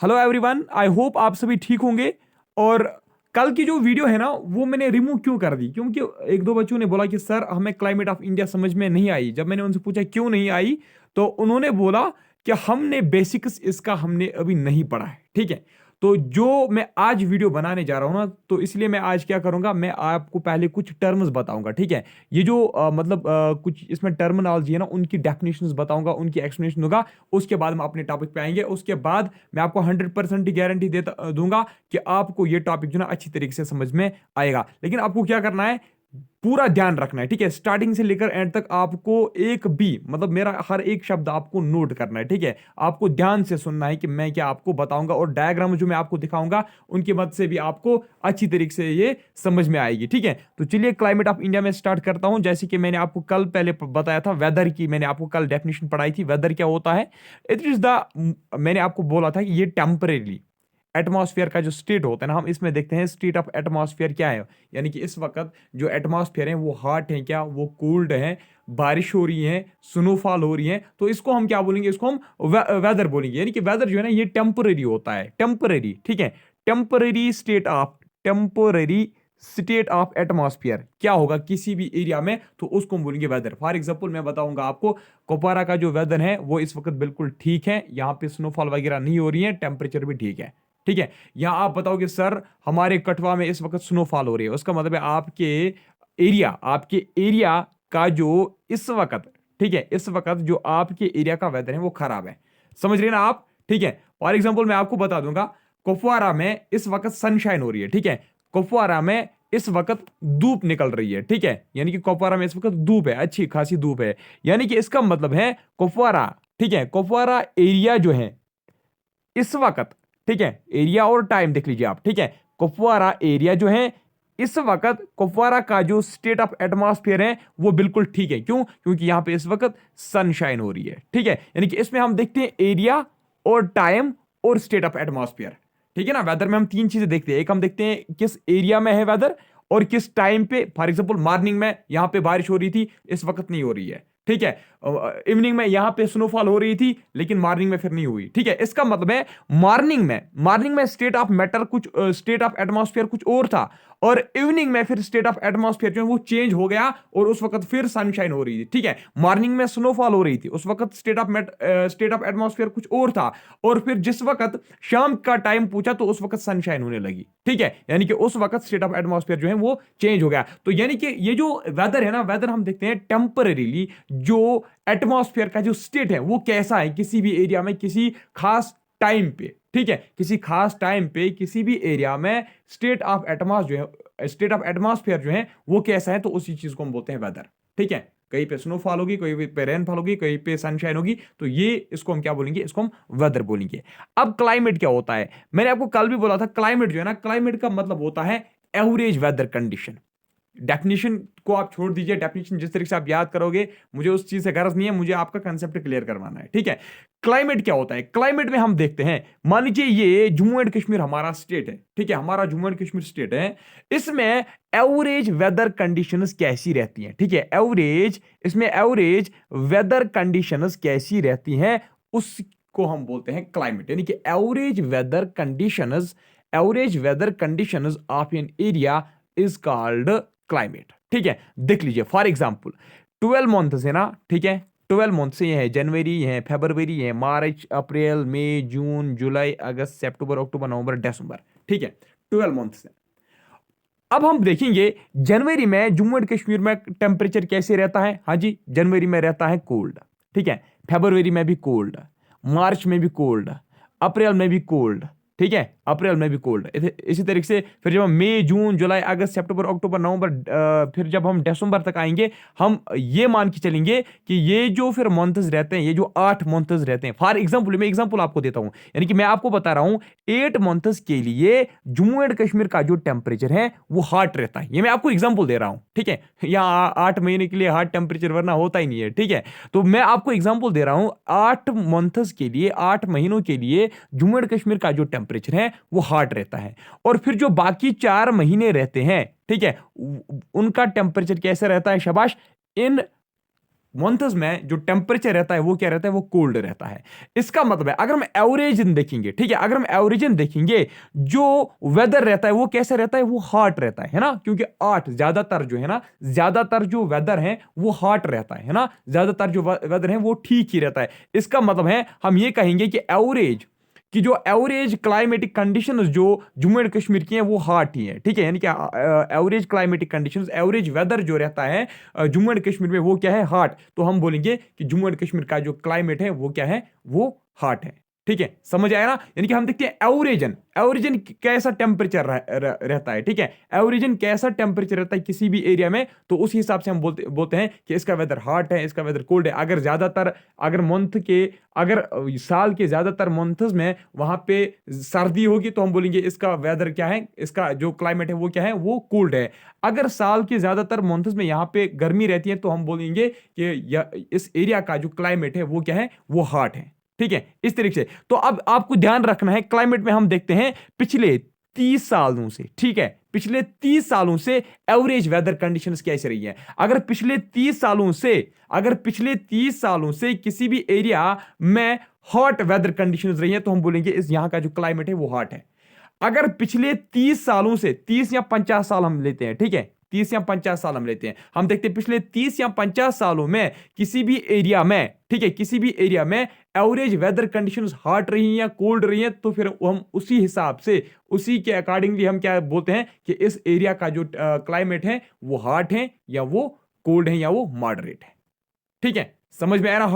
Hello everyone, I hope आप सभी ठीक होंगे। और कल की जो वीडियो है ना वो मैंने रिमूव क्यों कर दी, क्योंकि एक दो बच्चों ने बोला कि सर हमें क्लाइमेट ऑफ इंडिया समझ में नहीं आई। जब मैंने उनसे पूछा क्यों नहीं आई तो उन्होंने बोला कि हमने बेसिक्स इसका हमने अभी नहीं पढ़ा है। ठीक है, तो जो मैं आज वीडियो बनाने जा रहा हूं ना, तो इसलिए मैं आज क्या करूंगा, मैं आपको पहले कुछ टर्म्स बताऊंगा। ठीक है, ये जो कुछ इसमें टर्मिनोलॉजी है ना, उनकी डेफिनेशंस बताऊंगा, उनकी एक्सप्लेनेशन दूंगा। उसके बाद हम अपने टॉपिक पे आएंगे। उसके बाद मैं आपको 100% की गारंटी देता दूंगा कि आपको ये टॉपिक जो ना अच्छी तरीके से समझ में आएगा। लेकिन आपको क्या करना है, पूरा ध्यान रखना है। ठीक है, स्टार्टिंग से लेकर एंड तक आपको एक भी मेरा हर एक शब्द आपको नोट करना है। ठीक है, आपको ध्यान से सुनना है कि मैं क्या आपको बताऊंगा, और डायग्राम जो मैं आपको दिखाऊंगा उनकी मदद से भी आपको अच्छी तरीके से ये समझ में आएगी। ठीक है, तो चलिए क्लाइमेट ऑफ इंडिया में स्टार्ट करता हूं। जैसे कि मैंने आपको कल पहले बताया था वेदर की, मैंने आपको कल डेफिनेशन पढ़ाई थी। वेदर क्या होता है? इट इज द, मैंने आपको बोला था कि ये टेम्परेरी एटमॉस्फेयर का जो स्टेट होता है ना, हम इसमें देखते हैं स्टेट ऑफ एटमॉस्फेयर क्या है। यानी कि इस वक्त जो एटमॉस्फेयर है वो हॉट है क्या, वो कोल्ड है, बारिश हो रही है, स्नोफॉल हो रही है, तो इसको हम क्या बोलेंगे, इसको हम वेदर बोलेंगे। यानी कि वेदर जो है ना ये टेम्परेरी होता है, टेम्परेरी। ठीक है, टेम्परेरी स्टेट ऑफ एटमॉस्फेयर क्या होगा किसी भी एरिया में, तो उसको हम बोलेंगे वेदर। फॉर एग्जांपल मैं बताऊंगा आपको, कुपवारा का जो वेदर है वो इस वक्त बिल्कुल ठीक है, यहाँ पे स्नोफॉल वगैरह नहीं हो रही है, टेम्परेचर भी ठीक है। ठीक है, यहां आप बताओगे सर हमारे कटवा में इस वक्त स्नोफॉल हो रही है, उसका मतलब है आपके एरिया का जो इस वक्त, ठीक है, इस वक्त जो आपके एरिया का वेदर है वो खराब है। समझ रहे ना आप? ठीक है, फॉर एग्जांपल मैं आपको बता दूंगा, कुपवारा में इस वक्त सनशाइन हो रही है। ठीक है, कुपवारा में इस वक्त धूप निकल रही है। ठीक है, यानी कि कुपवारा में इस वक्त धूप है, अच्छी खासी धूप है। यानी कि इसका मतलब है कुपवारा, ठीक है, कुपवारा एरिया जो है इस वक्त, ठीक है, एरिया और टाइम देख लीजिए आप। ठीक है, कुपवारा एरिया जो है इस वक्त, कुपवारा का जो स्टेट ऑफ एटमॉस्फेयर है वो बिल्कुल ठीक है। क्यों? क्योंकि यहां पे इस वक्त सनशाइन हो रही है। ठीक है, यानी कि इसमें हम देखते हैं एरिया और टाइम और स्टेट ऑफ एटमॉस्फेयर। ठीक है ना, वेदर में हम तीन चीजें देखते हैं। एक हम देखते हैं किस एरिया में है वेदर और किस टाइम पे। फॉर एग्जांपल मॉर्निंग में यहां पे बारिश हो रही थी, इस वक्त नहीं हो रही है। ठीक है, इवनिंग में यहां पे स्नोफॉल हो रही थी लेकिन मॉर्निंग में फिर नहीं हुई। ठीक है, इसका मतलब है मॉर्निंग में स्टेट ऑफ मैटर कुछ, स्टेट ऑफ एटमॉस्फेयर कुछ और था, और इवनिंग में फिर स्टेट ऑफ एटमॉस्फेयर जो है वो चेंज हो गया और उस वक्त फिर सनशाइन हो रही थी। ठीक है, मॉर्निंग में स्नोफॉल हो रही थी, उस वक्त स्टेट ऑफ एटमॉस्फेयर कुछ और था, और फिर जिस वक्त शाम का टाइम पूछा तो उस वक्त सनशाइन होने लगी। ठीक है, यानी कि उस वक्त स्टेट ऑफ एटमॉस्फेयर जो है वो चेंज हो गया। तो यानी कि ये जो वेदर है ना, वेदर हम देखते हैं टेम्परेरीली जो एटमॉस्फेयर का जो स्टेट है वो कैसा है किसी भी एरिया में किसी खास टाइम पे। ठीक है, किसी खास टाइम पे किसी भी एरिया में स्टेट ऑफ एटमॉस्फेयर जो है वो कैसा है, तो उसी चीज को हम बोलते हैं वेदर। ठीक है, कहीं पे स्नोफॉल होगी, कहीं पे रेनफॉल होगी, कहीं पे सनशाइन होगी, तो ये इसको हम क्या बोलेंगे, इसको हम वेदर बोलेंगे। अब क्लाइमेट क्या होता है, मैंने आपको कल भी बोला था, क्लाइमेट जो है ना, क्लाइमेट का मतलब होता है एवरेज वेदर कंडीशन। डेफिनेशन को आप छोड़ दीजिए, डेफिनेशन जिस तरीके से आप याद करोगे मुझे उस चीज से गरज नहीं है, मुझे आपका कंसेप्ट क्लियर करवाना है। ठीक है, क्लाइमेट क्या होता है? क्लाइमेट में हम देखते हैं, मान लीजिए ये जम्मू एंड कश्मीर हमारा स्टेट है। ठीक है, हमारा जम्मू एंड कश्मीर स्टेट है, इसमें एवरेज वेदर कंडीशंस कैसी रहती हैं? ठीक है, एवरेज वेदर कंडीशंस कैसी रहती हैं उसको हम बोलते हैं क्लाइमेट। यानी कि average weather conditions of an area is called climate. ठीक है, देख लीजिए फॉर एग्जांपल 12 मंथ्स है ना। ठीक है, 12 मंथ्स ये है, जनवरी है, फरवरी है, मार्च, अप्रैल, मई, जून, जुलाई, अगस्त, सितंबर, अक्टूबर, नवंबर, दिसंबर। ठीक है, 12 मंथ्स है। अब हम देखेंगे जनवरी में जम्मू एंड कश्मीर में टेम्परेचर कैसे रहता है। हाँ जी, जनवरी में रहता है कोल्ड। ठीक है, फरवरी में भी कोल्ड, मार्च में भी कोल्ड, अप्रैल में भी कोल्ड। ठीक है, अप्रैल में भी कोल्ड। इसी तरीके से फिर जब हम मई, जून, जुलाई, अगस्त, सितंबर, अक्टूबर, नवंबर, फिर जब हम दिसंबर तक आएंगे, हम ये मान के चलेंगे कि ये जो फिर मंथ्स रहते हैं, ये जो 8 मंथ्स रहते हैं, फॉर एग्जांपल मैं एग्जांपल आपको देता हूं, यानी कि मैं आपको बता रहा हूं 8 मंथ्स के लिए जम्मू एंड कश्मीर का जो टेम्परेचर है वो हॉट रहता है। ये मैं आपको एग्जांपल दे रहा हूं। ठीक है, यहाँ 8 महीने के लिए हॉट टेम्परेचर वरना होता ही नहीं है। ठीक है, तो मैं आपको एग्जांपल दे रहा हूं 8 मंथ्स के लिए, 8 महीनों के लिए जम्मू एंड कश्मीर का जो टेम्परेचर है वो हॉट रहता है। और फिर जो बाकी 4 महीने रहते हैं, ठीक है, उनका टेम्परेचर कैसे रहता है? शाबाश, इन मंथ्स में जो टेम्परेचर रहता है वो क्या रहता है, वो कोल्ड रहता है। इसका मतलब है अगर हम एवरेज देखेंगे, ठीक है, अगर हम एवरेज देखेंगे जो वेदर रहता है वो कैसे रहता है, वो हॉट रहता है ना, क्योंकि आठ ज्यादातर जो है ना, ज्यादातर जो वेदर है वो हॉट रहता है ना, ज्यादातर जो वेदर है वो ठीक ही रहता है। इसका मतलब है हम ये कहेंगे कि एवरेज कि जो एवरेज क्लाइमेटिक कंडीशंस जो जम्मू एंड कश्मीर की हैं वो हॉट ही है, ठीक है, यानी कि average climatic conditions, average weather जो रहता है जम्मू एंड कश्मीर में वो क्या है, हॉट। तो हम बोलेंगे कि जम्मू एंड कश्मीर का जो क्लाइमेट है वो क्या है, वो हॉट है। ठीक है, समझ आया ना, यानी कि हम देखते हैं एवरेजन, एवरेजन कैसा टेम्परेचर रहता है, ठीक है, एवरेजन कैसा टेम्परेचर रहता है किसी भी एरिया में, तो उस हिसाब से हम बोलते हैं कि इसका वेदर हॉट है, इसका वेदर कोल्ड है। अगर ज्यादातर, अगर मंथ के, अगर साल के ज्यादातर मंथ्स में वहां पे सर्दी होगी तो हम बोलेंगे इसका वेदर क्या है, इसका जो क्लाइमेट है वो क्या है, वो कोल्ड है। अगर साल के ज्यादातर मंथ्स में यहाँ पे गर्मी रहती है तो हम बोलेंगे कि इस एरिया का जो क्लाइमेट है वो क्या है, वो हॉट है। ठीक है, इस तरीके से। तो अब आपको ध्यान रखना है, क्लाइमेट में हम देखते हैं पिछले 30 सालों से, ठीक है, पिछले 30 सालों से एवरेज वेदर कंडीशंस कैसे रही है। अगर पिछले 30 सालों से, अगर पिछले 30 सालों से किसी भी एरिया में हॉट वेदर कंडीशंस रही है तो हम बोलेंगे इस यहां का जो क्लाइमेट है वो हॉट है। अगर पिछले 30 सालों से, 30 या 50 साल हम लेते हैं, ठीक है, 30 या 50 साल हम लेते हैं, हम देखते हैं पिछले 30 या 50 सालों में किसी भी एरिया में, ठीक है, किसी भी एरिया में एवरेज वेदर कंडीशंस हॉट रही हैं या कोल्ड रही हैं, तो फिर हम उसी हिसाब से, उसी के अकॉर्डिंगली हम क्या बोलते हैं कि इस एरिया का जो क्लाइमेट है वो हॉट है या वो कोल्ड है या वो मॉडरेट है। ठीक है, समझ में आया ना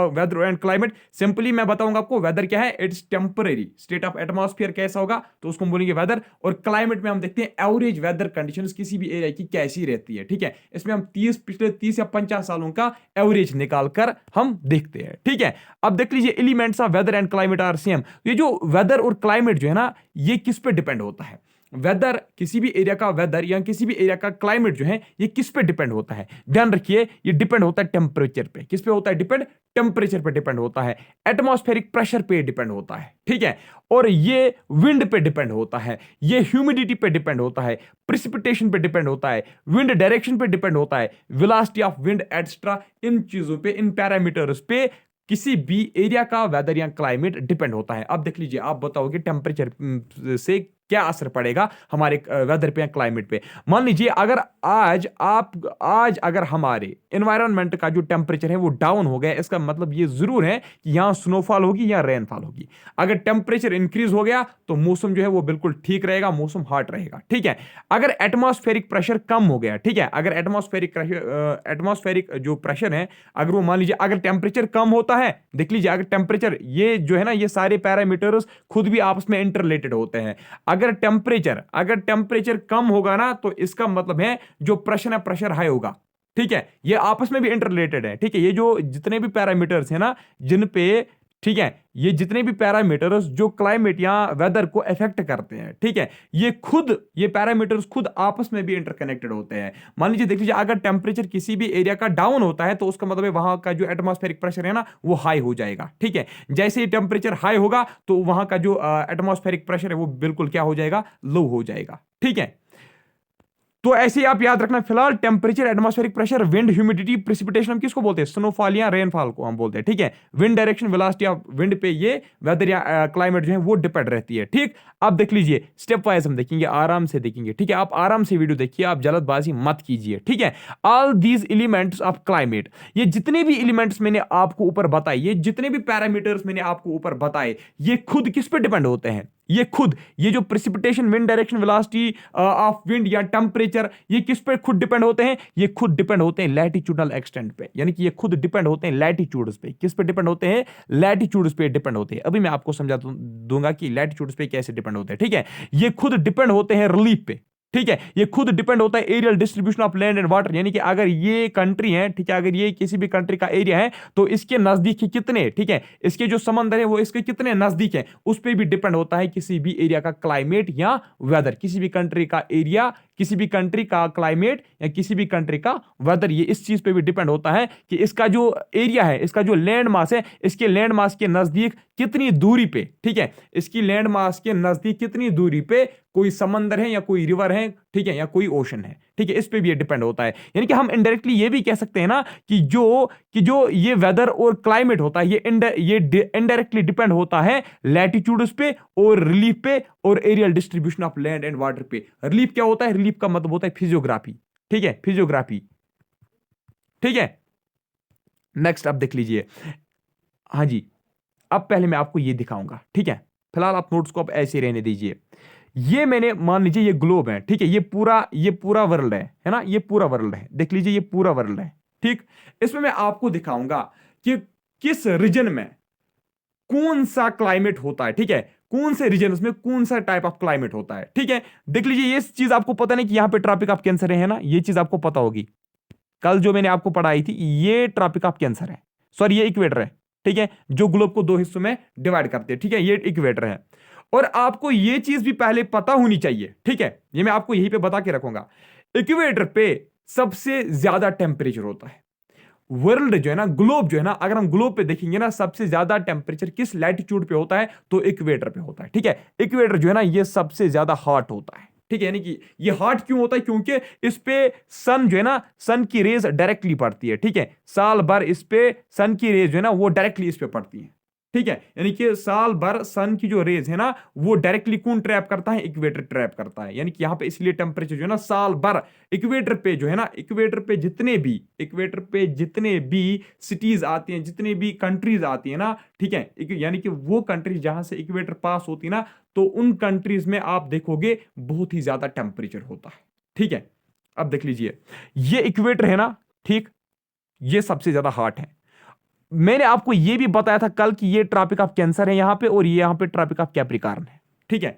वेदर एंड क्लाइमेट। सिंपली मैं बताऊंगा आपको वेदर क्या है, it's temporary state of atmosphere कैसा होगा तो उसको बोलेंगे वेदर। और क्लाइमेट में हम देखते हैं एवरेज वेदर कंडीशंस किसी भी एरिया की कैसी रहती है। ठीक है, इसमें हम पिछले 30 या 50 सालों का एवरेज निकालकर हम देखते हैं। ठीक है, अब देख लीजिए elements of weather and climate are same. ये जो वेदर और क्लाइमेट जो है ना, ये किस पे डिपेंड होता है, वेदर, किसी भी एरिया का वेदर या किसी भी एरिया का क्लाइमेट जो है ये किस पे डिपेंड होता है, ध्यान रखिए, ये डिपेंड होता है टेम्परेचर पे। किस पे होता है डिपेंड, टेम्परेचर पे डिपेंड होता है, एटमॉस्फेरिक प्रेशर पे डिपेंड होता है। ठीक है, और ये विंड पे डिपेंड होता है, ये ह्यूमिडिटी पे डिपेंड होता है, प्रिसिपिटेशन पे डिपेंड होता है, विंड डायरेक्शन पे डिपेंड होता है, वेलोसिटी ऑफ विंड एक्स्ट्रा, इन चीजों पे, इन पैरामीटर्स पे किसी भी एरिया का वेदर या क्लाइमेट डिपेंड होता है। अब देख लीजिए, आप बताओगे टेम्परेचर से क्या असर पड़ेगा हमारे वेदर पे या क्लाइमेट पे। मान लीजिए अगर आज अगर हमारे एनवायरनमेंट का जो टेम्परेचर है वो डाउन हो गया, इसका मतलब ये जरूर है कि यहां स्नोफॉल होगी या रेनफॉल होगी। अगर टेम्परेचर इंक्रीज हो गया तो मौसम जो है वो बिल्कुल ठीक रहेगा, मौसम हॉट रहेगा। ठीक है, अगर एटमॉस्फेरिक प्रेशर कम हो गया, ठीक है, अगर एटमॉस्फेरिक जो प्रेशर है, अगर वो मान लीजिए अगर टेम्परेचर कम होता है, देख लीजिए अगर टेम्परेचर, ये जो है ना, ये सारे पैरामीटर्स खुद भी आपस में इंटररिलेटेड होते हैं। अगर टेम्परेचर कम होगा ना तो इसका मतलब है जो प्रेशर है, प्रेशर हाई होगा। ठीक है, ये आपस में भी इंटररिलेटेड है। ठीक है, ये जो जितने भी पैरामीटर्स हैं ना, जिन पे, ठीक है, ये जितने भी पैरामीटर्स जो क्लाइमेट या वेदर को इफेक्ट करते हैं, ठीक है, ये पैरामीटर्स खुद आपस में भी इंटरकनेक्टेड होते हैं। मान लीजिए, देख लीजिए, अगर टेम्परेचर किसी भी एरिया का डाउन होता है तो उसका मतलब है वहां का जो एटमॉस्फेरिक प्रेशर है ना वो हाई हो जाएगा। ठीक है, जैसे ही टेम्परेचर हाई होगा तो वहां का जो एटमॉस्फेरिक प्रेशर है वो बिल्कुल क्या हो जाएगा, लो हो जाएगा। ठीक है, तो ऐसे ही आप याद रखना, फिलहाल temperature, atmospheric pressure, wind, humidity, precipitation हम किसको बोलते हैं, स्नोफॉल या रेनफॉल को हम बोलते हैं। ठीक है, wind direction, velocity of wind पे ये वेदर या क्लाइमेट जो है वो डिपेंड रहती है। ठीक, अब देख लीजिए, स्टेप वाइज हम देखेंगे, आराम से देखेंगे। ठीक है, आप आराम से वीडियो देखिए, आप जल्दबाजी मत कीजिए। ठीक है, all these elements of climate, ये जितने भी एलिमेंट्स मैंने आपको ऊपर बताए, ये जितने भी पैरामीटर्स मैंने आपको ऊपर बताए, ये खुद किस पे डिपेंड होते हैं, ये खुद, ये जो precipitation, wind direction, velocity of wind या टेम्परेचर, ये किस पे खुद डिपेंड होते हैं, ये खुद डिपेंड होते हैं लैटिट्यूडल एक्सटेंट पे, यानी कि ये खुद डिपेंड होते हैं लैटिट्यूड्स पे। किस पे डिपेंड होते हैं, लैटिट्यूड्स पे डिपेंड होते हैं। अभी मैं आपको समझा दूंगा कि लैटिट्यूड्स पे कैसे डिपेंड होते हैं। ठीक है, ये खुद डिपेंड होते हैं रिलीफ पे। ठीक है, ये खुद डिपेंड होता है areal distribution of land and water, यानी कि अगर ये कंट्री है, ठीक है, अगर ये किसी भी कंट्री का एरिया है तो इसके नजदीक कितने, ठीक है, इसके जो समंदर है वो इसके कितने नजदीक है, उस पर भी डिपेंड होता है किसी भी एरिया का क्लाइमेट या वेदर। किसी भी कंट्री का एरिया, किसी भी कंट्री का क्लाइमेट या किसी भी कंट्री का वेदर, ये इस चीज पे भी डिपेंड होता है कि इसका जो एरिया है, इसका जो लैंड मास है, इसके लैंड मास के नजदीक कितनी दूरी पे, ठीक है, इसकी लैंड मास के नजदीक कितनी दूरी पे कोई समंदर है या कोई रिवर है, ठीक है, या कोई ओशन है, ठीक है, इस पे भी ये डिपेंड होता है। यानी कि हम इनडायरेक्टली ये भी कह सकते हैं ना कि जो ये वेदर और क्लाइमेट होता है ये इनडायरेक्टली डिपेंड होता है लैटिट्यूड्स पे और रिलीफ पे और areal distribution of land and water पे। रिलीफ क्या होता है? रिलीफ का मतलब होता है फिजियोग्राफी, ठीक है, फिजियोग्राफी, ठीक है। नेक्स्ट आप देख लीजिए, हाँ जी, अब पहले मैं आपको ये दिखाऊंगा, ठीक है, फिलहाल आप नोट्स को अब ऐसे रहने दीजिए। ये मैंने मान लीजिए ये ग्लोब है, ठीक है, ये पूरा वर्ल्ड है ना, ये पूरा वर्ल्ड है, देख लीजिए ये पूरा वर्ल्ड है, ठीक। इसमें मैं आपको दिखाऊंगा कि किस रीजन में कौन सा क्लाइमेट होता है, ठीक है, कौन से रीजन में कौन सा टाइप ऑफ क्लाइमेट होता है, ठीक है। देख लीजिए ये चीज आपको पता नहीं कि यहां पे ट्रॉपिक ऑफ कैंसर है ना, ये चीज आपको पता होगी, कल जो मैंने आपको पढ़ाई थी, ये ट्रॉपिक ऑफ कैंसर है, सॉरी ये इक्वेटर है, ठीक है, जो ग्लोब को दो हिस्सों में डिवाइड करते हैं, ठीक है, ये इक्वेटर है। और आपको ये चीज भी पहले पता होनी चाहिए, ठीक है, ये मैं आपको यहीं पे बता के रखूंगा, इक्वेटर पे सबसे ज्यादा टेम्परेचर होता है। वर्ल्ड जो है ना, ग्लोब जो है ना, अगर हम ग्लोब पे देखेंगे ना, सबसे ज्यादा टेम्परेचर किस लैटिट्यूड पे होता है? तो इक्वेटर पे होता है, ठीक है। इक्वेटर जो है ना, ये सबसे ज्यादा हॉट होता है, ठीक है। यानी कि ये हॉट क्यों होता है? क्योंकि इस पे सन जो है ना, सन की रेज डायरेक्टली पड़ती है, ठीक है, साल भर इस पे सन की रेज जो है ना वो डायरेक्टली इस पे पड़ती है, ठीक है। यानी कि साल भर सन की जो रेज है ना वो डायरेक्टली कौन ट्रैप करता है? इक्वेटर ट्रैप करता है। यानी कि यहां पे इसलिए टेम्परेचर जो है ना साल भर इक्वेटर पे जो है ना, इक्वेटर पे जितने भी सिटीज आती हैं, जितने भी कंट्रीज आती है ना, ठीक है, यानी कि वो कंट्रीज जहां से इक्वेटर पास होती है ना, तो उन कंट्रीज में आप देखोगे बहुत ही ज्यादा टेम्परेचर होता है, ठीक है। अब देख लीजिए ये इक्वेटर है ना, ठीक, ये सबसे ज्यादा हॉट है। मैंने आपको यह भी बताया था कल कि ये ट्रॉपिक ऑफ कैंसर है यहां पे, और ये यहां पे ट्रॉपिक ऑफ कैप्रिकॉर्न है, ठीक है।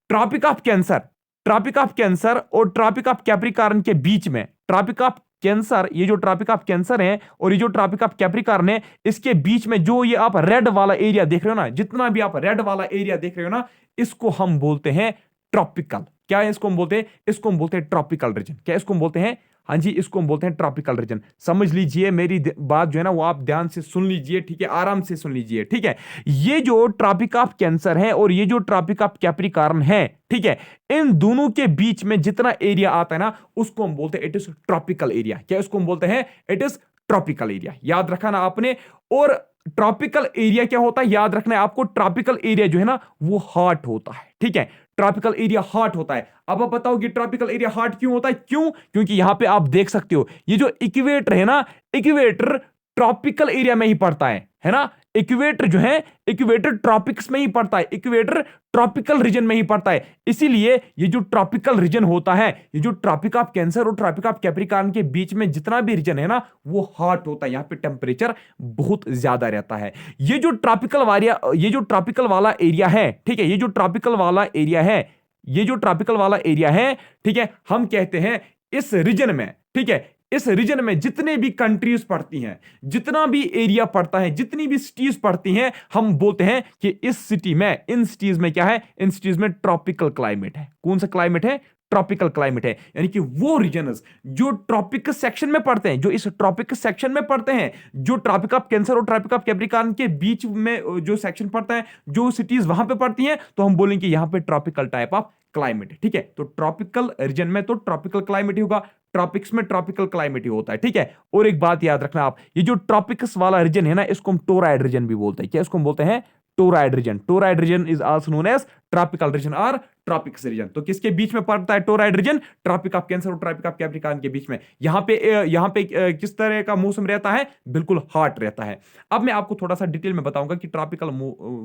ट्रॉपिक ऑफ कैंसर और ट्रॉपिक ऑफ कैप्रिकॉर्न के बीच में, ट्रॉपिक ऑफ कैंसर, ये जो ट्रॉपिक ऑफ कैंसर है और ये जो ट्रॉपिक ऑफ कैप्रिकॉर्न है, इसके बीच में जो ये आप रेड वाला एरिया देख रहे हो ना, जितना भी आप रेड वाला एरिया देख रहे हो ना, इसको हम बोलते हैं ट्रॉपिकल। क्या है इसको हम बोलते हैं? इसको हम बोलते हैं ट्रॉपिकल रीजन। क्या इसको हम बोलते हैं? हाँ जी, इसको हम बोलते हैं ट्रॉपिकल रीजन। समझ लीजिए, मेरी बात जो है ना वो आप ध्यान से सुन लीजिए, ठीक है, आराम से सुन लीजिए, ठीक है। ये जो ट्रॉपिक ऑफ कैंसर है और ये जो ट्रॉपिक ऑफ कैप्रिकॉर्न है, ठीक है, इन दोनों के बीच में जितना एरिया आता है ना, उसको हम बोलते हैं इट इज ट्रॉपिकल एरिया। क्या इसको हम बोलते हैं? It is tropical area. याद रखा ना आपने। और ट्रॉपिकल एरिया क्या होता है? याद रखना है आपको, ट्रॉपिकल एरिया जो है ना वो हॉट होता है, ठीक है, ट्रॉपिकल एरिया हॉट होता है। अब आप बताओ कि ट्रॉपिकल एरिया हॉट क्यों होता है? क्यों? क्योंकि यहां पे आप देख सकते हो ये जो इक्वेटर है ना, इक्वेटर ट्रॉपिकल एरिया में ही पड़ता है ना। इक्वेटर जो है, इक्वेटर ट्रॉपिक्स में ही पड़ता है, इक्वेटर ट्रॉपिकल रीजन में ही पड़ता है। इसीलिए ये जो ट्रॉपिकल रीजन होता है, ये जो ट्रॉपिक ऑफ कैंसर और ट्रॉपिक ऑफ कैप्रिकॉर्न के बीच में जितना भी रीजन है ना वो हॉट होता है। यहां पे टेम्परेचर बहुत ज्यादा रहता है। ये जो ट्रॉपिकल वाला एरिया है, ठीक है, ये जो ट्रॉपिकल वाला एरिया है, ठीक है, हम कहते हैं इस रीजन में, ठीक है, इस रीजन में जितने भी कंट्रीज पड़ती हैं, जितना भी एरिया पड़ता है, जितनी भी सिटीज पड़ती हैं, हम बोलते हैं कि इन सिटीज में क्या है? इन सिटीज में ट्रॉपिकल क्लाइमेट है। कौन सा क्लाइमेट है? ट्रॉपिकल क्लाइमेट है। यानी कि वो रीजन्स जो ट्रॉपिक सेक्शन में पड़ते हैं, जो इस ट्रॉपिक सेक्शन में पड़ते हैं, जो ट्रॉपिक ऑफ कैंसर और ट्रॉपिक ऑफ कैप्रिकॉर्न के बीच में जो सेक्शन पड़ता है, जो सिटीज वहां पे पड़ती हैं, तो हम बोलेंगे यहां पे ट्रॉपिकल टाइप ऑफ क्लाइमेट है, ठीक है। तो ट्रॉपिकल रीजन में तो ट्रॉपिकल क्लाइमेट ही होगा, ट्रॉपिक्स में ट्रॉपिकल क्लाइमेट ही होता है, ठीक है। और एक बात याद रखना आप, ये जो ट्रॉपिक्स वाला रीजन है ना, इसको हम टोराइड रीजन भी बोलते हैं। क्या इसको हम बोलते हैं? Torrid region. Torrid region is also known as tropical region और ट्रॉपिक्स रीजन। तो किसके बीच में पड़ता है torrid region? Tropic of Cancer और ट्रॉपिक ऑफ कैप्रिकॉर्न के बीच में। यहां पे किस तरह का मौसम रहता है? बिल्कुल हॉट रहता है। अब मैं आपको थोड़ा सा डिटेल में बताऊंगा कि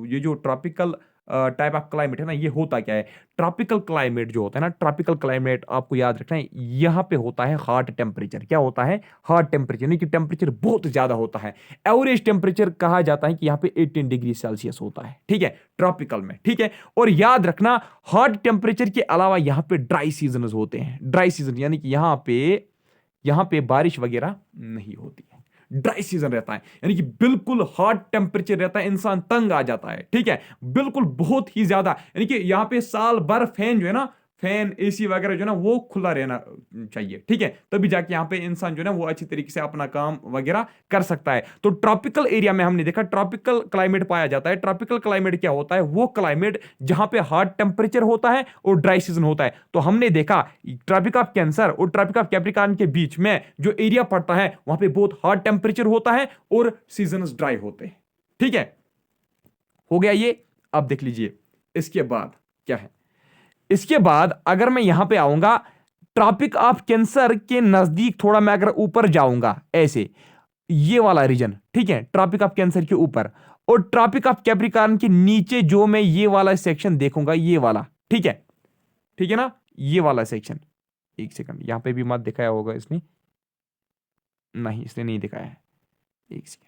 ये जो ट्रॉपिकल टाइप ऑफ क्लाइमेट है ना, ये होता क्या है। ट्रॉपिकल क्लाइमेट जो होता है ना, ट्रॉपिकल क्लाइमेट आपको याद रखना है, यहां पे होता है हॉट टेम्परेचर। क्या होता है? हॉट टेम्परेचर, यानी कि टेम्परेचर बहुत ज्यादा होता है। एवरेज टेम्परेचर कहा जाता है कि यहां पे 18 डिग्री सेल्सियस होता है, ठीक है, ट्रॉपिकल में, ठीक है। और याद रखना, हॉट टेम्परेचर के अलावा यहां पे ड्राई सीजन होते हैं। ड्राई सीजन यानी कि यहां पे बारिश वगैरह नहीं होती है, ड्राई सीजन रहता है। यानी कि बिल्कुल हॉट टेम्परेचर रहता है, इंसान तंग आ जाता है, ठीक है, बिल्कुल बहुत ही ज्यादा। यानी कि यहां पे साल भर फैन जो है ना, फैन, एसी वगैरह जो ना वो खुला रहना चाहिए, ठीक है, तभी जाके यहाँ पे इंसान जो ना वो अच्छी तरीके से अपना काम वगैरह कर सकता है। तो ट्रॉपिकल एरिया में हमने देखा ट्रॉपिकल क्लाइमेट पाया जाता है। ट्रॉपिकल क्लाइमेट क्या होता है? वो क्लाइमेट जहां पे हॉट टेम्परेचर होता है और ड्राई सीजन होता है। तो हमने देखा ट्रॉपिक ऑफ कैंसर और ट्रॉपिक ऑफ कैप्रिकॉर्न के बीच में जो एरिया पड़ता है वहां पे बहुत हॉट टेम्परेचर होता है और सीजन ड्राई होते हैं, ठीक है, हो गया ये। अब देख लीजिए इसके बाद क्या है। इसके बाद अगर मैं यहां पे आऊंगा ट्रॉपिक ऑफ कैंसर के नजदीक, थोड़ा मैं अगर ऊपर जाऊंगा ऐसे, ये वाला रीजन, ठीक है, ट्रॉपिक ऑफ कैंसर के ऊपर, और ट्रॉपिक ऑफ कैप्रिकॉर्न के नीचे जो मैं ये वाला सेक्शन देखूंगा, ये वाला, ठीक है, ठीक है ना, ये वाला सेक्शन, एक सेकंड, यहां पे भी मत दिखाया होगा इसने, नहीं इसने नहीं दिखाया है, एक सेकंड,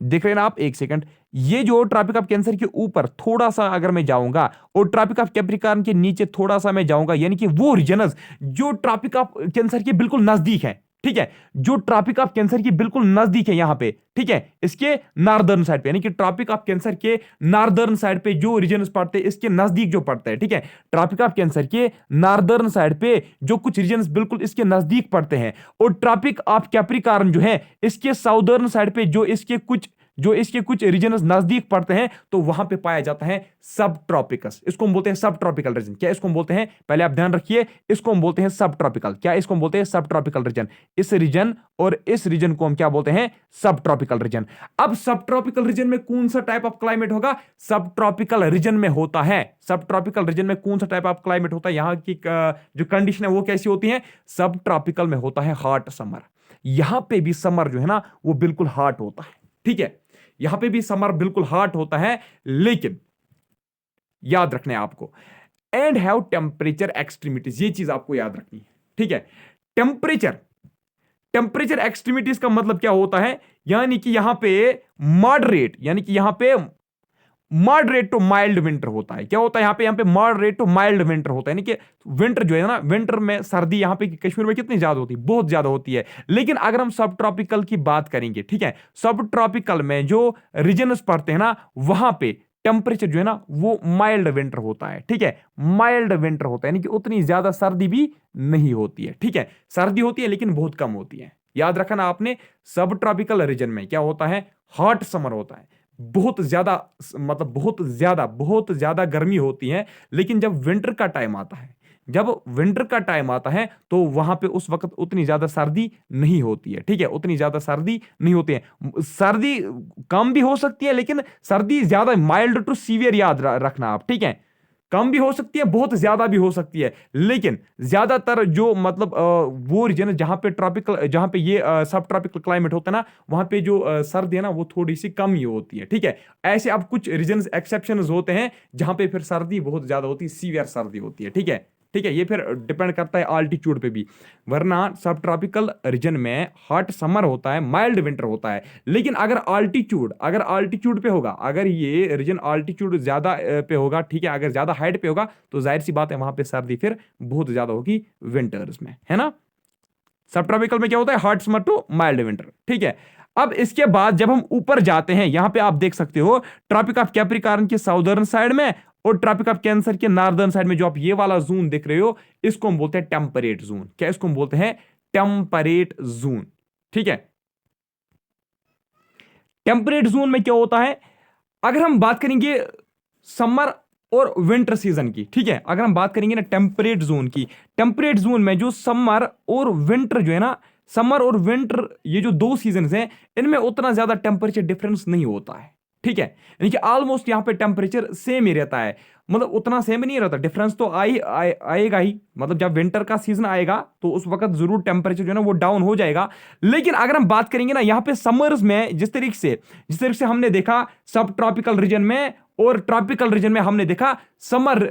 देख रहे हैं ना आप, एक सेकंड, ये जो ट्रॉपिक ऑफ कैंसर के ऊपर थोड़ा सा अगर मैं जाऊंगा और ट्रॉपिक ऑफ कैप्रिकॉर्न के नीचे थोड़ा सा मैं जाऊंगा, यानी कि वो रीजनस जो ट्रॉपिक ऑफ कैंसर के बिल्कुल नजदीक है, ठीक है, जो ट्रॉपिक ऑफ कैंसर की बिल्कुल नजदीक है यहां पे, ठीक है, इसके नॉर्दर्न साइड पे, यानी कि ट्रॉपिक ऑफ कैंसर के नॉर्दर्न साइड पे जो रीजन्स पड़ते हैं इसके नजदीक जो पड़ते हैं, ठीक है, ट्रॉपिक ऑफ कैंसर के नॉर्दर्न साइड पे जो कुछ रीजन्स बिल्कुल इसके नजदीक पड़ते हैं, और ट्रॉपिक ऑफ कैप्रिकॉर्न जो है इसके साउदर्न साइड पे जो इसके कुछ रीजन्स नजदीक पड़ते हैं, तो वहां पे पाया जाता है सब ट्रॉपिकस, इसको हम बोलते हैं सब ट्रॉपिकल रीजन। क्या इसको हम बोलते हैं? पहले आप ध्यान रखिए, इसको हम बोलते हैं सब ट्रॉपिकल। क्या इसको हम बोलते हैं? सब ट्रॉपिकल रीजन। इस रीजन और इस रीजन को हम क्या बोलते हैं? सब ट्रॉपिकल रीजन। अब सब ट्रॉपिकल रीजन में कौन सा टाइप ऑफ क्लाइमेट होगा? सब ट्रॉपिकल रीजन में होता है। सब ट्रॉपिकल रीजन में कौन सा टाइप ऑफ क्लाइमेट होता है? यहां की जो कंडीशन है वो कैसी होती है? सब ट्रॉपिकल में होता है हॉट समर। यहां पे भी समर जो है ना वो बिल्कुल हॉट होता है, ठीक है, यहां पे भी समर बिल्कुल हॉट होता है, लेकिन याद रखना है आपको, एंड हैव टेम्परेचर एक्सट्रीमिटीज, ये चीज आपको याद रखनी है, ठीक है। टेम्परेचर एक्सट्रीमिटीज का मतलब क्या होता है? यानी कि यहां पे मॉडरेट, यानी कि यहां पे मॉडरेट टू माइल्ड विंटर होता है। क्या होता है यहाँ पे मॉडरेट टू माइल्ड विंटर होता है, यानी कि विंटर जो है ना, विंटर में सर्दी यहाँ पे कश्मीर में कितनी ज्यादा होती है? बहुत ज्यादा होती है। लेकिन अगर हम सब ट्रॉपिकल की बात करेंगे, ठीक है, सब ट्रॉपिकल में जो रीजन्स पड़ते हैं ना वहां पे टेम्परेचर जो है ना वो माइल्ड विंटर होता है, ठीक है, माइल्ड विंटर होता है, यानी कि उतनी ज्यादा सर्दी भी नहीं होती है, ठीक है, सर्दी होती है लेकिन बहुत कम होती है। याद रखना आपने, सब ट्रॉपिकल रीजन में क्या होता है? हॉट समर होता है, बहुत ज्यादा, मतलब बहुत ज्यादा गर्मी होती है। लेकिन जब विंटर का टाइम आता है, तो वहां पे उस वक्त उतनी ज्यादा सर्दी नहीं होती है, ठीक है, उतनी ज्यादा सर्दी नहीं होती है। सर्दी कम भी हो सकती है, लेकिन सर्दी ज्यादा, माइल्ड टू सीवियर याद रखना आप, ठीक है, कम भी हो सकती है, बहुत ज्यादा भी हो सकती है, लेकिन ज्यादातर जो मतलब वो रीजन जहां पे ये सब ट्रॉपिकल क्लाइमेट होता है ना वहां पे जो सर्दी है ना वो थोड़ी सी कम ही होती है, ठीक है। ऐसे अब कुछ रीजन एक्सेप्शंस होते हैं जहां पे फिर सर्दी बहुत ज्यादा होती है, सीवियर सर्दी होती है, ठीक है, ठीक है, ये फिर डिपेंड करता है आल्टीट्यूड पे भी। वरना सब ट्रॉपिकल रीजन में हॉट समर होता है, माइल्ड विंटर होता है। लेकिन अगर आल्टीट्यूड पे होगा, अगर ये रीजन आल्टीट्यूड ज्यादा पे होगा, ठीक है, अगर ज्यादा हाइट पे होगा तो जाहिर सी बात है वहां पे सर्दी फिर बहुत ज्यादा होगी विंटर्स में, है ना। सब ट्रॉपिकल में क्या होता है? Hot summer to mild winter, ठीक है। अब इसके बाद जब हम ऊपर जाते हैं, यहां पे आप देख सकते हो ट्रॉपिक ऑफ कैप्रिकॉर्न के साउदर्न साइड में और ट्रॉपिक ऑफ कैंसर के नॉर्दर्न साइड में जो आप ये वाला जोन देख रहे हो, इसको हम बोलते हैं टेम्परेट जोन। क्या इसको हम बोलते हैं? टेम्परेट जोन, ठीक है। टेम्परेट जोन में क्या होता है? अगर हम बात करेंगे समर और विंटर सीजन की, ठीक है, अगर हम बात करेंगे ना टेम्परेट जोन की, टेम्परेट जोन में जो समर और विंटर जो है ना, समर और विंटर ये जो दो सीजन हैं इनमें उतना ज्यादा टेम्परेचर डिफरेंस नहीं होता है, ठीक है, यानी कि ऑलमोस्ट यहां पे टेम्परेचर सेम ही रहता है, मतलब उतना सेम नहीं रहता, डिफरेंस तो आएगा ही, मतलब जब विंटर का सीजन आएगा तो उस वक्त जरूर टेम्परेचर जो है ना वो डाउन हो जाएगा। लेकिन अगर हम बात करेंगे ना यहाँ पे समर्स में, जिस तरीके से हमने देखा सब ट्रॉपिकल रीजन में और ट्रॉपिकल रीजन में हमने देखा समर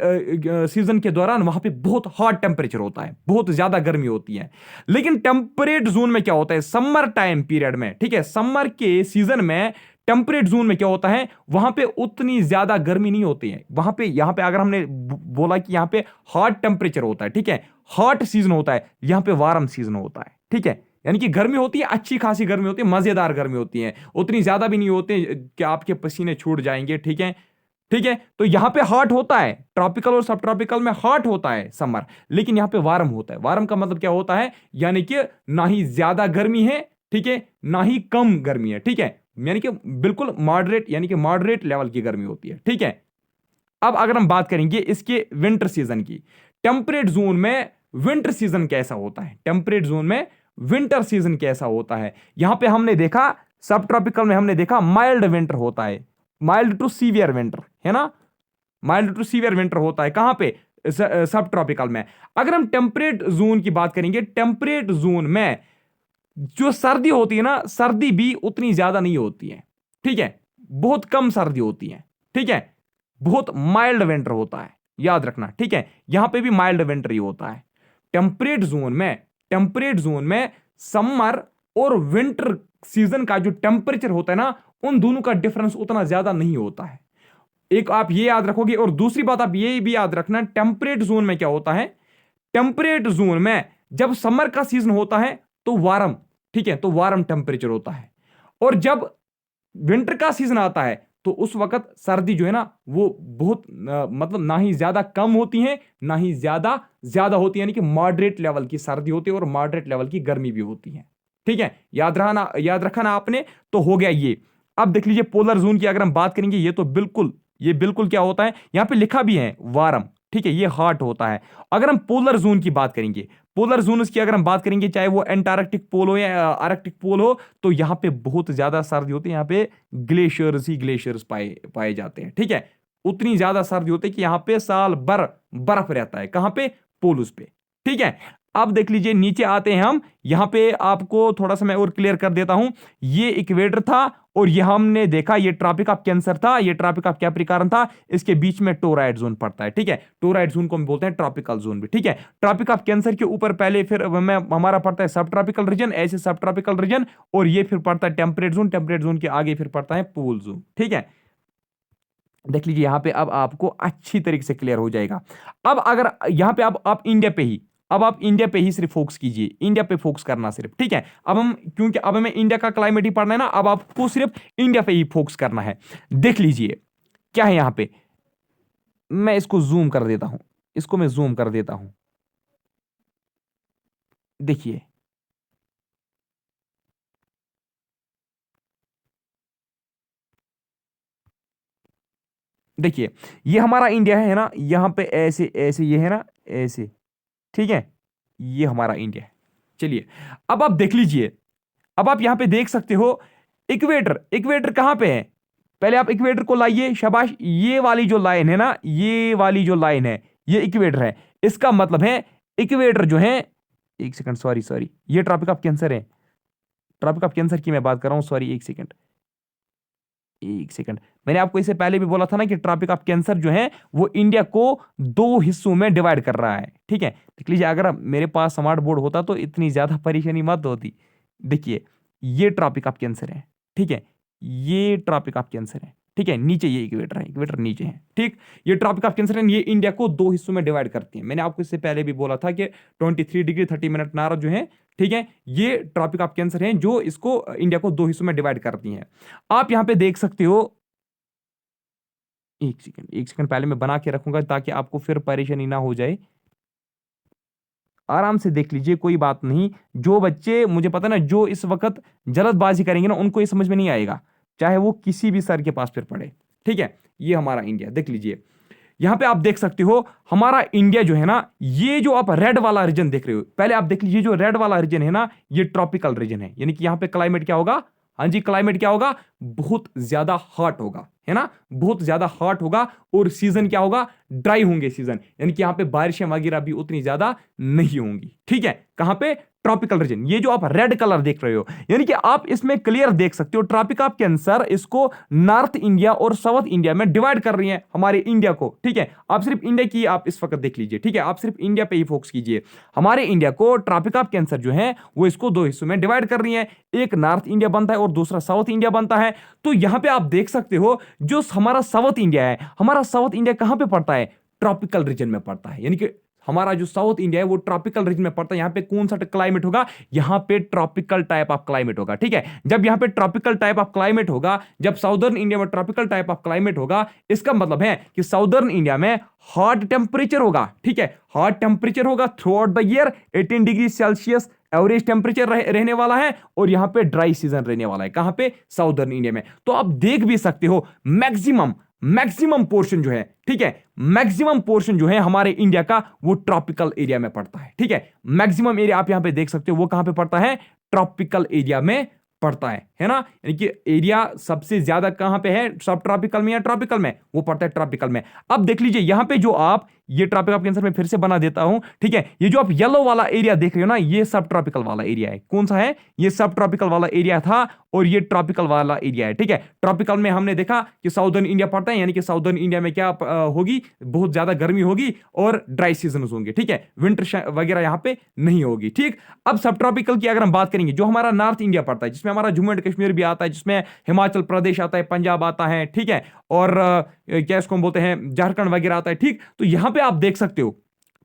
सीजन के दौरान वहां पे बहुत हॉट टेम्परेचर होता है, बहुत ज्यादा गर्मी होती है। लेकिन टेम्परेट जोन में क्या होता है? समर टाइम पीरियड में, ठीक है, समर के सीजन में टेम्परेट जोन में क्या होता है? वहां पे उतनी ज्यादा गर्मी नहीं होती है, वहां पे, यहां पे अगर हमने बोला कि यहां पे हॉट टेम्परेचर होता है, ठीक है, हॉट सीजन होता है, यहां पे वार्म सीजन होता है, ठीक है, यानी कि गर्मी होती है, अच्छी खासी गर्मी होती है, मजेदार गर्मी होती है, उतनी ज्यादा भी नहीं होती कि आपके पसीने छूट जाएंगे, ठीक है, ठीक है, तो यहां पे हॉट होता है, ट्रॉपिकल और सब ट्रॉपिकल में हॉट होता है समर, लेकिन यहां पे वार्म होता है। वार्म का मतलब क्या होता है, यानी कि ना ही ज्यादा गर्मी है, ठीक है, ना ही कम गर्मी है, ठीक है, यानी कि बिल्कुल मॉडरेट, यानी कि मॉडरेट लेवल की गर्मी होती है, ठीक है। अब अगर हम बात करेंगे इसके विंटर सीजन की, टेम्परेट जोन में विंटर सीजन कैसा होता है, टेम्परेट जोन में विंटर सीजन कैसा होता है। यहां पे हमने देखा सब ट्रॉपिकल में हमने देखा माइल्ड विंटर होता है, माइल्ड टू सीवियर विंटर, है ना, माइल्ड टू सीवियर विंटर होता है कहां पे, सब ट्रॉपिकल में। अगर हम टेम्परेट जोन की बात करेंगे, टेम्परेट जोन में जो सर्दी होती है ना, सर्दी भी उतनी ज्यादा नहीं होती है, ठीक है, बहुत कम सर्दी होती है, ठीक है, बहुत माइल्ड विंटर होता है, याद रखना, ठीक है, यहां पे भी माइल्ड विंटर ही होता है। टेम्परेट जोन में, टेम्परेट जोन में समर और विंटर सीजन का जो टेम्परेचर होता है ना, उन दोनों का डिफरेंस उतना ज्यादा नहीं होता है, एक आप ये याद रखोगे। और दूसरी बात आप ये भी याद रखना, टेम्परेट जोन में क्या होता है, टेम्परेट जोन में जब समर का सीजन होता है तो वार्म, ठीक है, तो वार्म टेम्परेचर होता है, और जब विंटर का सीजन आता है तो उस वक्त सर्दी जो है ना वो बहुत मतलब ना ही ज्यादा कम होती है, ना ही ज्यादा ज्यादा होती है, यानी कि मॉडरेट लेवल की सर्दी होती है और मॉडरेट लेवल की गर्मी भी होती है, ठीक है, याद रखा ना आपने, तो हो गया ये। अब देख लीजिए पोलर जोन की अगर हम बात करेंगे, ये बिल्कुल क्या होता है, यहां पे लिखा भी है वार्म, ठीक है, ये हॉट होता है। अगर हम पोलर जोन की बात करेंगे, पोलर जोन की अगर हम बात करेंगे, चाहे वो एंटार्क्टिक पोल हो या आर्कटिक पोल हो, तो यहां पे बहुत ज्यादा सर्दी होती है, यहां पे ग्लेशियर्स ही ग्लेशियर्स पाए पाए जाते हैं, ठीक है, उतनी ज्यादा सर्दी होती है कि यहां पे साल भर बर्फ रहता है, कहां पे, पोलस पे, ठीक है। अब देख लीजिए नीचे आते हैं हम, यहां पे आपको थोड़ा सा मैं और क्लियर कर देता हूं, ये इक्वेटर था और ये हमने देखा ये ट्रॉपिक ऑफ कैंसर था, ये ट्रॉपिक ऑफ कैप्रिकॉर्न था, इसके बीच में टोराइड जोन पड़ता है, ठीक है, टोराइड जोन को हम बोलते हैं ट्रॉपिकल जोन भी, ठीक है। ट्रॉपिक ऑफ कैंसर के ऊपर पहले फिर हमारा पड़ता है सब ट्रॉपिकल रीजन, ऐसे सब ट्रॉपिकल रीजन, और ये फिर पड़ता है टेम्परेट जोन, टेम्परेट जोन के आगे फिर पड़ता है पोल जोन, ठीक है। देख लीजिए यहां पे अब आपको अच्छी तरीके से क्लियर हो जाएगा। अब अगर यहां पे अब आप इंडिया पे ही, अब आप इंडिया पे ही सिर्फ फोकस कीजिए, इंडिया पे फोकस करना सिर्फ, ठीक है। अब हम, क्योंकि अब हमें इंडिया का क्लाइमेट ही पढ़ना है ना, अब आपको सिर्फ इंडिया पे ही फोकस करना है। देख लीजिए क्या है यहां पे, मैं इसको जूम कर देता हूं, इसको मैं जूम कर देता हूं, देखिए देखिए ये हमारा इंडिया है ना, यहां पे ऐसे ऐसे ये है ना, ऐसे, ठीक है, ये हमारा इंडिया है। चलिए अब आप देख लीजिए, अब आप यहां पे देख सकते हो इक्वेटर, इक्वेटर कहां पे है, पहले आप इक्वेटर को लाइए, शाबाश, ये वाली जो लाइन है ना, ये वाली जो लाइन है ये इक्वेटर है, इसका मतलब है इक्वेटर जो है, एक सेकंड, सॉरी सॉरी, ये ट्रॉपिक ऑफ कैंसर है, ट्रॉपिक ऑफ कैंसर की मैं बात कर रहा हूं, सॉरी, एक सेकंड, एक सेकंड, मैंने आपको इससे पहले भी बोला था ना कि ट्रॉपिक ऑफ कैंसर जो है वो इंडिया को दो हिस्सों में डिवाइड कर रहा है, ठीक है। देख लीजिए अगर मेरे पास स्मार्ट बोर्ड होता तो इतनी ज्यादा परेशानी मत होती। देखिए ये ट्रॉपिक ऑफ कैंसर है, ठीक है, ये ट्रॉपिक ऑफ कैंसर है, ठीक है, नीचे ये इक्वेटर है, इक्वेटर नीचे है, ठीक, ये ट्रॉपिक ऑफ कैंसर है, ये इंडिया को दो हिस्सों में डिवाइड करती है। मैंने आपको इससे पहले भी बोला था कि 23 डिग्री 30 मिनट नारा जो है, ठीक है, ये ट्रॉपिक ऑफ कैंसर है जो इसको इंडिया को दो हिस्सों में डिवाइड करती हैं। आप यहां पे देख सकते हो, एक सेकंड, एक सेकंड, पहले मैं बना के रखूंगा ताकि आपको फिर परेशानी ना हो जाए। आराम से देख लीजिए, कोई बात नहीं। जो बच्चे, मुझे पता ना, जो इस वक्त जल्दबाजी करेंगे ना, उनको ये समझ में नहीं आएगा, चाहे वो किसी भी सर के पास फिर पढ़े, ठीक है। ये हमारा इंडिया देख लीजिए, यहां पे आप देख सकते हो हमारा इंडिया जो है ना, ये जो आप रेड वाला रीजन देख रहे हो, पहले आप देख लीजिए जो रेड वाला रीजन है ना, ये ट्रॉपिकल रीजन है, यानी कि यहां पे क्लाइमेट क्या होगा, हाँ जी, क्लाइमेट क्या होगा, बहुत ज्यादा हॉट होगा, है ना, बहुत ज्यादा हॉट होगा, और सीजन क्या होगा, ड्राई होंगे सीजन, यानी कि यहां पे बारिशें वगैरह भी उतनी ज्यादा नहीं होंगी, ठीक है। कहां पे, ट्रॉपिकल रीजन, ये जो आप रेड कलर देख रहे हो, यानी कि आप इसमें क्लियर देख सकते हो ट्रॉपिक ऑफ कैंसर इसको नॉर्थ इंडिया और साउथ इंडिया में डिवाइड कर रही है हमारे इंडिया को, ठीक है। आप सिर्फ इंडिया की आप इस वक्त देख लीजिए, ठीक है, आप सिर्फ इंडिया पे ही फोकस कीजिए। हमारे इंडिया को ट्रॉपिक ऑफ कैंसर जो है वो इसको दो हिस्सों में डिवाइड कर रही है, एक नॉर्थ इंडिया बनता है और दूसरा साउथ इंडिया बनता है। तो यहां पे आप देख सकते हो जो हमारा साउथ इंडिया है, हमारा साउथ इंडिया कहां पे पड़ता है, ट्रॉपिकल रीजन में पड़ता है, यानी कि हमारा जो साउथ इंडिया है वो ट्रॉपिकल रीजन में पड़ता है। यहां पे कौन सा क्लाइमेट होगा, यहां पे ट्रॉपिकल टाइप ऑफ क्लाइमेट होगा। ठीक है, जब यहां पे ट्रॉपिकल टाइप ऑफ क्लाइमेट होगा, जब साउदर्न इंडिया में ट्रॉपिकल टाइप ऑफ क्लाइमेट होगा, इसका मतलब है कि साउदर्न इंडिया में हॉट टेम्परेचर होगा। ठीक है, हॉट टेम्परेचर होगा through out the year, 18 degree Celsius average temperature रहने वाला है, और यहां पे ड्राई सीजन रहने वाला है। कहां पे, साउदर्न इंडिया में। तो आप देख भी सकते हो मैक्सिमम पोर्शन जो है, ठीक है, मैक्सिमम पोर्शन जो है हमारे इंडिया का वो ट्रॉपिकल एरिया में पड़ता है। ठीक है, मैक्सिमम एरिया आप यहां पे देख सकते हो वो कहां पे पड़ता है, ट्रॉपिकल एरिया में पड़ता है ना। यानी कि एरिया सबसे ज्यादा कहां पे है, सब ट्रॉपिकल में या ट्रॉपिकल में, वो पड़ता है ट्रॉपिकल में। अब देख लीजिए यहां पे जो आप ये ट्रॉपिक ऑफ कैंसर में फिर से बना देता हूं। ठीक है, ये जो आप येलो वाला एरिया देख रहे हो ना, ये सब ट्रॉपिकल वाला एरिया है। कौन सा है, ये सब ट्रॉपिकल वाला एरिया था, और ये ट्रॉपिकल वाला एरिया है। ठीक है, ट्रॉपिकल में हमने देखा कि साउदर्न इंडिया पड़ता है, यानी कि साउदर्न इंडिया में क्या होगी, बहुत ज्यादा गर्मी होगी और ड्राई सीजन होंगे। ठीक है, विंटर वगैरह यहां पे नहीं होगी। ठीक, अब सब ट्रॉपिकल की अगर हम बात करेंगे, जो हमारा नॉर्थ इंडिया पड़ता है, जिसमें हमारा जम्मू एंड कश्मीर भी आता है, जिसमें हिमाचल प्रदेश आता है, पंजाब आता है, ठीक है, और क्या इसको हम बोलते हैं, झारखंड वगैरह आता है। ठीक, तो यहां पे आप देख सकते हो,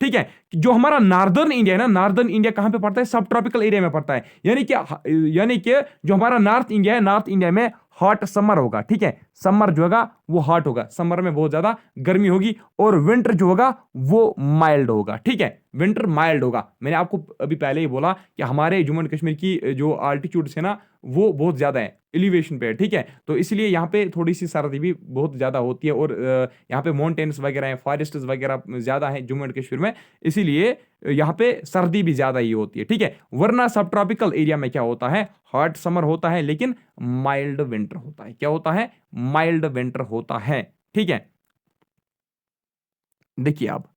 ठीक है, जो हमारा नॉर्दर्न इंडिया है ना, नॉर्दर्न इंडिया कहां पे पड़ता है, सब ट्रॉपिकल एरिया में पड़ता है। यानी कि जो हमारा नॉर्थ इंडिया है, नॉर्थ इंडिया में हॉट समर होगा। ठीक है, समर जो होगा वो हॉट होगा, समर में बहुत ज्यादा गर्मी होगी, और विंटर जो होगा वो माइल्ड होगा। ठीक है, विंटर माइल्ड होगा। मैंने आपको अभी पहले ही बोला कि हमारे जम्मू एंड कश्मीर की जो आल्टीट्यूड है ना, वो बहुत ज्यादा है, एलिवेशन पे है। ठीक है, तो इसलिए यहाँ पे थोड़ी सी सर्दी भी बहुत ज्यादा होती है, और यहाँ पे माउंटेन्स वगैरह हैं, फॉरेस्ट्स वगैरह ज्यादा हैं जम्मू एंड कश्मीर में, इसीलिए यहाँ पे सर्दी भी ज्यादा ही होती है। ठीक है, वरना सब ट्रॉपिकल एरिया में क्या होता है, हॉट समर होता है, लेकिन माइल्ड विंटर होता है। क्या होता है, माइल्ड विंटर होता है। ठीक है, देखिए आप,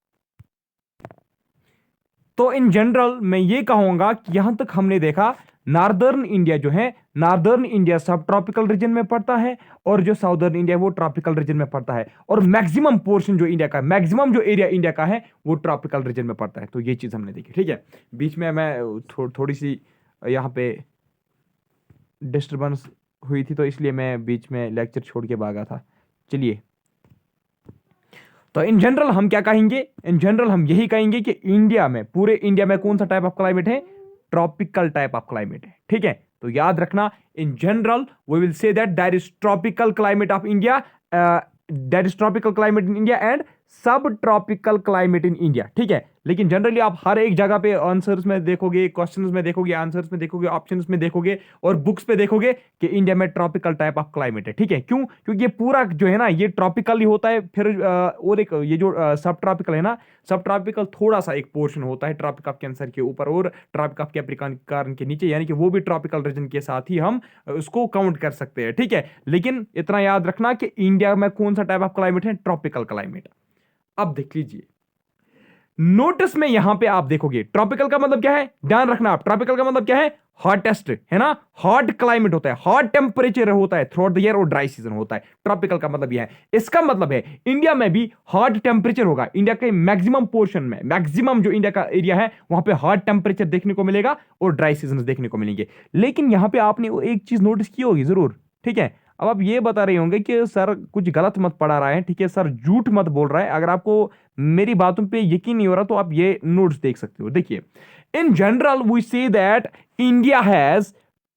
तो इन जनरल मैं ये कहूंगा कि यहां तक हमने देखा, नॉर्दर्न इंडिया जो है, नॉर्दर्न इंडिया सब ट्रॉपिकल रीजन में पड़ता है, और जो साउदर्न इंडिया वो ट्रॉपिकल रीजन में पड़ता है, और मैक्सिमम पोर्शन जो इंडिया का, मैक्सिमम जो एरिया इंडिया का है वो ट्रॉपिकल रीजन में पड़ता है। तो ये चीज हमने देखी। ठीक है, बीच में मैं थोड़ी सी यहाँ पे डिस्टर्बेंस हुई थी, तो इसलिए मैं बीच में लेक्चर छोड़ के भागा था। चलिए, तो इन जनरल हम क्या कहेंगे, इन जनरल हम यही कहेंगे कि इंडिया में, पूरे इंडिया में कौन सा टाइप ऑफ क्लाइमेट है, ट्रॉपिकल टाइप ऑफ क्लाइमेट है। ठीक है, तो याद रखना, in general we will say that that is tropical climate of India, that is tropical climate in India and subtropical climate in India. ठीक है, लेकिन जनरली आप हर एक जगह पे आंसर्स में देखोगे, क्वेश्चंस में देखोगे, आंसर्स में देखोगे, ऑप्शंस में देखोगे, और बुक्स पे देखोगे कि इंडिया में ट्रॉपिकल टाइप ऑफ क्लाइमेट है। ठीक है, क्यों, क्योंकि ये पूरा जो है ना, ये ट्रॉपिकल ही होता है। फिर और एक ये जो सब ट्रॉपिकल है ना, सब ट्रॉपिकल थोड़ा सा एक पोर्शन होता है ट्रॉपिक ऑफ कैंसर के ऊपर और ट्रॉपिक ऑफ कैप्रिकॉर्न के नीचे, यानी कि वो भी ट्रॉपिकल रीजन के साथ ही हम उसको काउंट कर सकते हैं। ठीक है, लेकिन इतना याद रखना कि इंडिया में कौन सा टाइप ऑफ क्लाइमेट है, ट्रॉपिकल क्लाइमेट। अब देख लीजिए, नोटिस में यहां पे आप देखोगे, ट्रॉपिकल का मतलब क्या है, ध्यान रखना आप, ट्रॉपिकल का मतलब क्या है, हॉटेस्ट है ना, हॉट क्लाइमेट होता है, हॉट टेम्परेचर होता है थ्रू आउट द ईयर, और ड्राई सीजन होता है। ट्रॉपिकल का मतलब यह है। इसका मतलब है इंडिया में भी हॉट टेम्परेचर होगा, इंडिया के मैक्सिमम पोर्शन में, मैक्सिमम जो इंडिया का एरिया है वहां पे हॉट टेम्परेचर देखने को मिलेगा और ड्राई सीजन देखने को मिलेंगे। लेकिन यहां पे आपने एक चीज नोटिस की होगी जरूर। ठीक है, अब आप ये बता रहे होंगे कि सर कुछ गलत मत पढ़ा रहा है, ठीक है सर झूठ मत बोल रहा है। अगर आपको मेरी बातों पे यकीन नहीं हो रहा तो आप ये नोट्स देख सकते हो। देखिए, in general we say that India has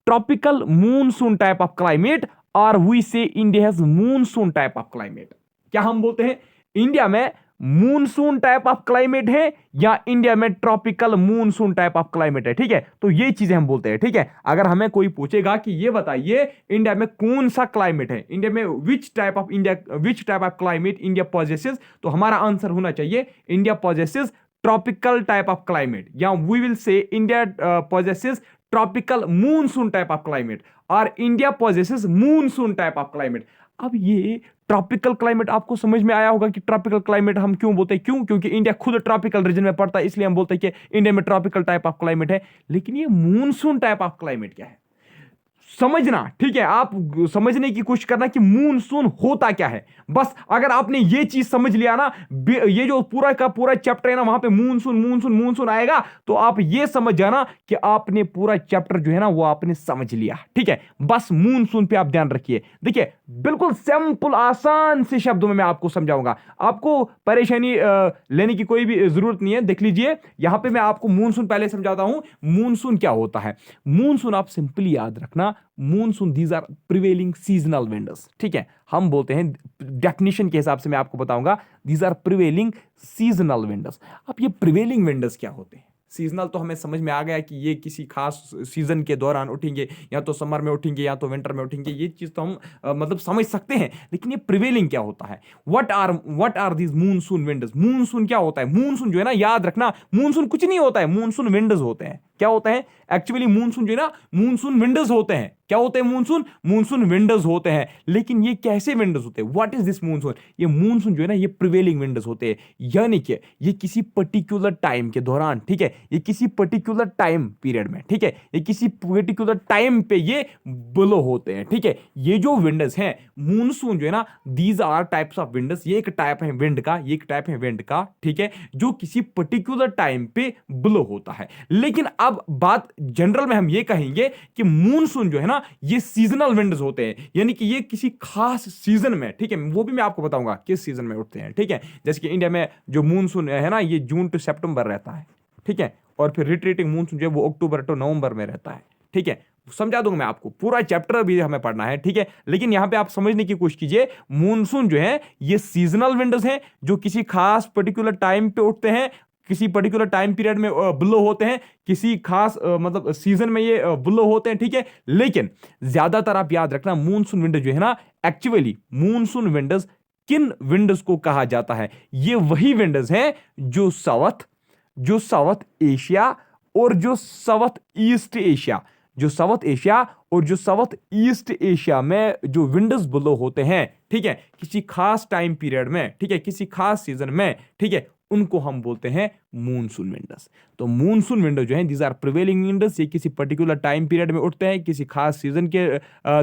tropical monsoon type of climate, और we say India has monsoon type of climate. क्या हम बोलते हैं, इंडिया में मूनसून टाइप ऑफ क्लाइमेट है या इंडिया में tropical monsoon type of climate है। ठीक है, तो ये चीजें हम बोलते हैं। ठीक है, अगर हमें कोई पूछेगा कि ये बताइए इंडिया में कौन सा क्लाइमेट है, इंडिया में which type of climate India possesses, तो हमारा आंसर होना चाहिए India possesses tropical type of climate, या we will say India possesses tropical monsoon type of climate, और India possesses monsoon type of climate. अब ये ट्रॉपिकल क्लाइमेट आपको समझ में आया होगा कि ट्रॉपिकल क्लाइमेट हम क्यों बोलते हैं, क्यों, क्योंकि इंडिया खुद ट्रॉपिकल रीजन में पड़ता है, इसलिए हम बोलते हैं कि इंडिया में ट्रॉपिकल टाइप ऑफ क्लाइमेट है। लेकिन ये मूनसून टाइप ऑफ क्लाइमेट क्या है, समझना। ठीक है, आप समझने की कोशिश करना कि मूनसून होता क्या है। बस अगर आपने ये चीज समझ लिया ना, ये जो पूरा का पूरा चैप्टर है ना, वहां पे मूनसून मूनसून मूनसून आएगा, तो आप ये समझ जाना कि आपने पूरा चैप्टर जो है ना वो आपने समझ लिया। ठीक है, बस मूनसून पे आप ध्यान रखिए। देखिए, बिल्कुल सिंपल आसान से शब्दों में मैं आपको समझाऊंगा, आपको परेशानी लेने की कोई भी जरूरत नहीं है। देख लीजिए यहां पे मैं आपको मूनसून पहले समझाता हूं। मूनसून क्या होता है? मूनसून आप सिंपली याद रखना, monsoon these are prevailing seasonal winds. ठीक है, हम बोलते हैं डेफिनेशन के हिसाब से मैं आपको बताऊंगा, these are prevailing seasonal winds. अब ये प्रिवेलिंग विंड्स क्या होते हैं? सीजनल तो हमें समझ में आ गया कि ये किसी खास सीजन के दौरान उठेंगे, या तो समर में उठेंगे या तो विंटर में उठेंगे, ये चीज तो हम मतलब समझ सकते हैं। लेकिन ये प्रिवेलिंग क्या होता है? What are these monsoon winds? Monsoon क्या होता है? मूनसून जो है ना, याद रखना, मूनसून कुछ नहीं होता है, मूनसून विंड्स होते हैं। क्या होता है एक्चुअली? मूनसून जो है ना, मूनसून विंडोज होते हैं। क्या होते हैं? मूनसून विंडोज होते हैं। लेकिन ये कैसे विंडोज होते हैं? What is this monsoon? ये मूनसून जो है ना, ये प्रिवेलिंग विंडोज होते हैं, यानी कि ये किसी पर्टिकुलर टाइम के दौरान, ठीक है, ये किसी पर्टिकुलर टाइम पीरियड में, ठीक है, ये किसी पर्टिकुलर टाइम पे ये ब्लो होते हैं। ठीक है, ये जो विंडोज हैं मूनसून जो है ना, these are types of windows. ये एक टाइप है विंड का, ये एक टाइप है विंड का, ठीक है, जो किसी पर्टिकुलर टाइम पे ब्लो होता है। लेकिन अब बात जनरल में हम ये कहेंगे कि मूनसून जो है ना, ये सीजनल विंड्स होते हैं, यानी कि ये किसी खास सीजन में, ठीक है, वो भी मैं आपको बताऊंगा किस सीजन में उठते हैं। ठीक है, जैसे कि इंडिया में जो मूनसून है ना, ये जून टू सितंबर रहता है। ठीक है, और फिर रिट्रीटिंग मूनसून जो है वो अक्टूबर टू नवंबर में रहता है। ठीक है, समझा दूंगा मैं आपको, पूरा चैप्टर भी हमें पढ़ना है। ठीक है, लेकिन यहां पे आप समझने की कोशिश कीजिए, मूनसून जो है ये सीजनल विंड्स हैं, जो किसी खास पर्टिकुलर टाइम पे उठते हैं, किसी पर्टिकुलर टाइम पीरियड में ब्लो होते हैं, किसी खास मतलब सीजन में ये ब्लो होते हैं। ठीक है, लेकिन ज्यादातर आप याद रखना, मूनसून विंडो जो है ना, एक्चुअली मूनसून विंडोज किन विंडोज को कहा जाता है? ये वही विंडोज हैं जो साउथ एशिया और जो साउथ ईस्ट एशिया, जो साउथ एशिया और जो साउथ ईस्ट एशिया में जो विंडोज ब्लो होते हैं, ठीक है, किसी खास टाइम पीरियड में, ठीक है, किसी खास सीजन में, ठीक है, उनको हम बोलते हैं मूनसून विंडोज। तो मूनसून विंडो जो है, दीज आर प्रिवेलिंग विंडोज, ये किसी पर्टिकुलर टाइम पीरियड में उठते हैं, किसी खास सीजन के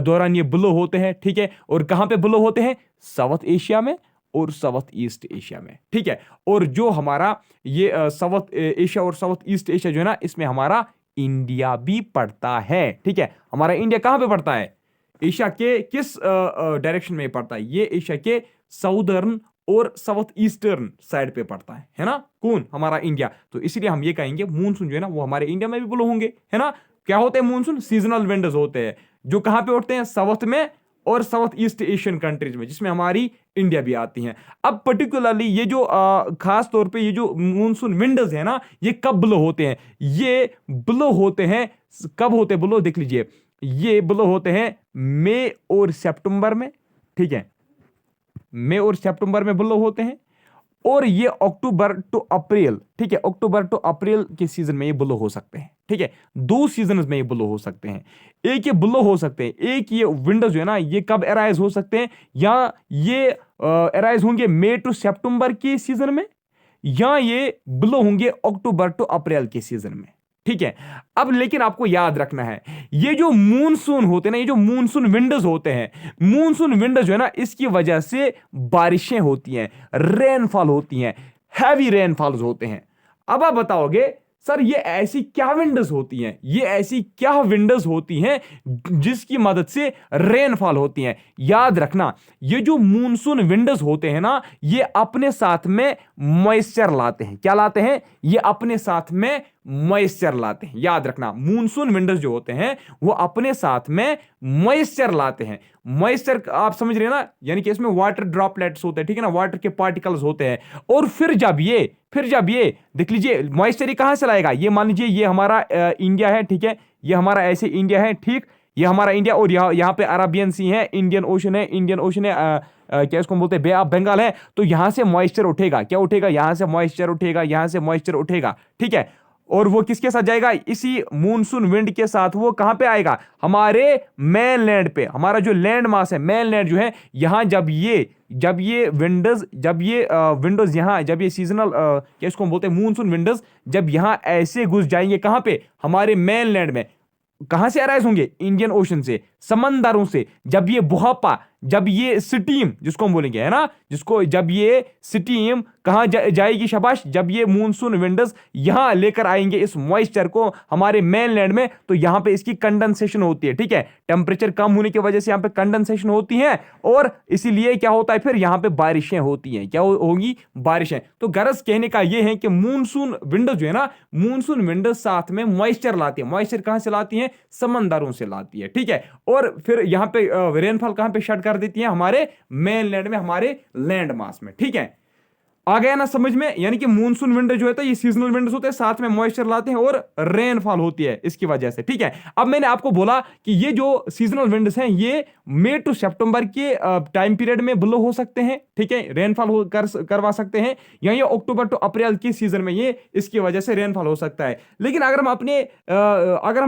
दौरान ये ब्लो होते हैं। ठीक है, और कहां पे ब्लो होते हैं? साउथ एशिया में और साउथ ईस्ट एशिया में। ठीक है, और जो हमारा ये साउथ एशिया और साउथ ईस्ट एशिया जो है ना, इसमें हमारा इंडिया भी पड़ता है। ठीक है, हमारा इंडिया कहां पे पड़ता है? एशिया के किस डायरेक्शन में पड़ता है? ये एशिया के साउदर्न और साउथ ईस्टर्न साइड पे पड़ता है ना, कौन? हमारा इंडिया। तो इसलिए हम ये कहेंगे मूनसून जो है ना, वो हमारे इंडिया में भी ब्लो होंगे, है ना। क्या होते हैं मूनसून? सीजनल विंडोज होते हैं, जो कहां पे उठते हैं? साउथ में और साउथ ईस्ट एशियन कंट्रीज में, जिसमें हमारी इंडिया भी आती हैं। अब पर्टिकुलरली ये जो खास तौर पे ये जो मूनसून विंडोज है ना, ये कब ब्लो होते हैं? ये ब्लो होते हैं, कब होते हैं ब्लो? देख लीजिए, ये ब्लो होते हैं मई और सितंबर में। ठीक है, मई और सितंबर में ब्लो होते हैं, और ये अक्टूबर टू अप्रैल, ठीक है, अक्टूबर टू अप्रैल के सीजन में ये ब्लो हो सकते हैं। ठीक है, दो सीजन में ये ब्लो हो सकते हैं। एक ये ब्लो हो सकते हैं, एक ये विंडोज जो है ना, ये कब अराइज हो सकते हैं? या ये अराइज होंगे मई टू सितंबर के सीजन में, या ये ब्लो होंगे अक्टूबर टू अप्रैल के सीजन में। ठीक है, अब लेकिन आपको याद रखना है, ये जो मूनसून होते हैं ना, ये जो मूनसून विंडोज होते हैं, मूनसून विंडोज जो है ना, इसकी वजह से बारिशें होती हैं, रेनफॉल होती हैं, हैवी रेनफॉल्स होते हैं। अब आप बताओगे सर ये ऐसी क्या विंडोज होती हैं, ये ऐसी क्या विंडोज होती हैं जिसकी मदद से रेनफॉल होती हैं? याद रखना, ये जो मूनसून विंडोज होते हैं ना, ये अपने साथ में मॉइस्चर लाते हैं। क्या लाते हैं? ये अपने साथ में मॉइस्चर लाते हैं। याद रखना, मूनसून विंडोज जो होते हैं वो अपने साथ में मॉइस्चर लाते हैं। मॉइस्चर आप समझ रहे हैं ना, यानी कि इसमें वाटर ड्रॉपलेट्स होते हैं, ठीक है ना, वाटर के पार्टिकल्स होते हैं। और फिर जब ये देख लीजिए, मॉइस्चर कहां से लाएगा? ये मान लीजिए ये हमारा इंडिया है, ठीक है, ये हमारा ऐसे इंडिया है, ठीक, ये हमारा इंडिया, और यहाँ पे अरेबियन सी है, इंडियन ओशन है, क्या इसको बोलते हैं, बे ऑफ बंगाल है। तो यहां से मॉइस्चर उठेगा, क्या उठेगा? यहां से मॉइस्चर उठेगा, यहां से मॉइस्चर उठेगा। ठीक है, और वो किसके साथ जाएगा? इसी मूनसून विंड के साथ वो कहां पे आएगा? हमारे मेनलैंड पे। हमारा जो लैंड मास है, मेनलैंड जो है, यहां जब ये विंडोज यहां, जब ये सीजनल क्या इसको बोलते हैं, मूनसून विंडोज, जब यहां ऐसे घुस जाएंगे, कहां पे? हमारे मेनलैंड में। कहां से अराइज होंगे? इंडियन ओशन से, समंदरों से। जब ये बुहापा, जब ये स्टीम जिसको हम बोलेंगे, है ना, जिसको जब ये स्टीम कहां जाएगी शाबाश, जब ये मूनसून विंडस यहां लेकर आएंगे इस मॉइस्चर को हमारे मेनलैंड में, तो यहां पे इसकी कंडेंसेशन होती है। ठीक है, टेंपरेचर कम होने की वजह से यहां पे कंडेंसेशन होती है और इसीलिए क्या होता है, फिर यहां पे बारिशें होती हैं। क्या होगी, बारिशें। तो गरज कहने का यह है कि मूनसून विंडोज जो है ना, मूनसून विंडोज साथ में मॉइस्चर लाती है। मॉइस्चर कहां से लाती है, समंदरों से लाती है। ठीक है, और फिर यहां पे रेनफॉल कहां पे शट कर देती है, हमारे मेनलैंड में, हमारे लैंड मास में। ठीक है, आ गया ना समझ में। यानी कि मूनसून विंडो जो होता है ये सीजनल विंडोज होते हैं, साथ में मॉइस्चर लाते हैं और रेनफॉल होती है इसकी वजह से। ठीक है, अब मैंने आपको बोला कि ये जो सीजनल विंडोज हैं ये मई टू सितंबर के टाइम पीरियड में ब्लो हो सकते हैं। ठीक है, रेनफॉल करवा सकते हैं, या ये अक्टूबर टू अप्रैल की सीजन में ये इसकी वजह से रेनफॉल हो सकता है। लेकिन अगर हम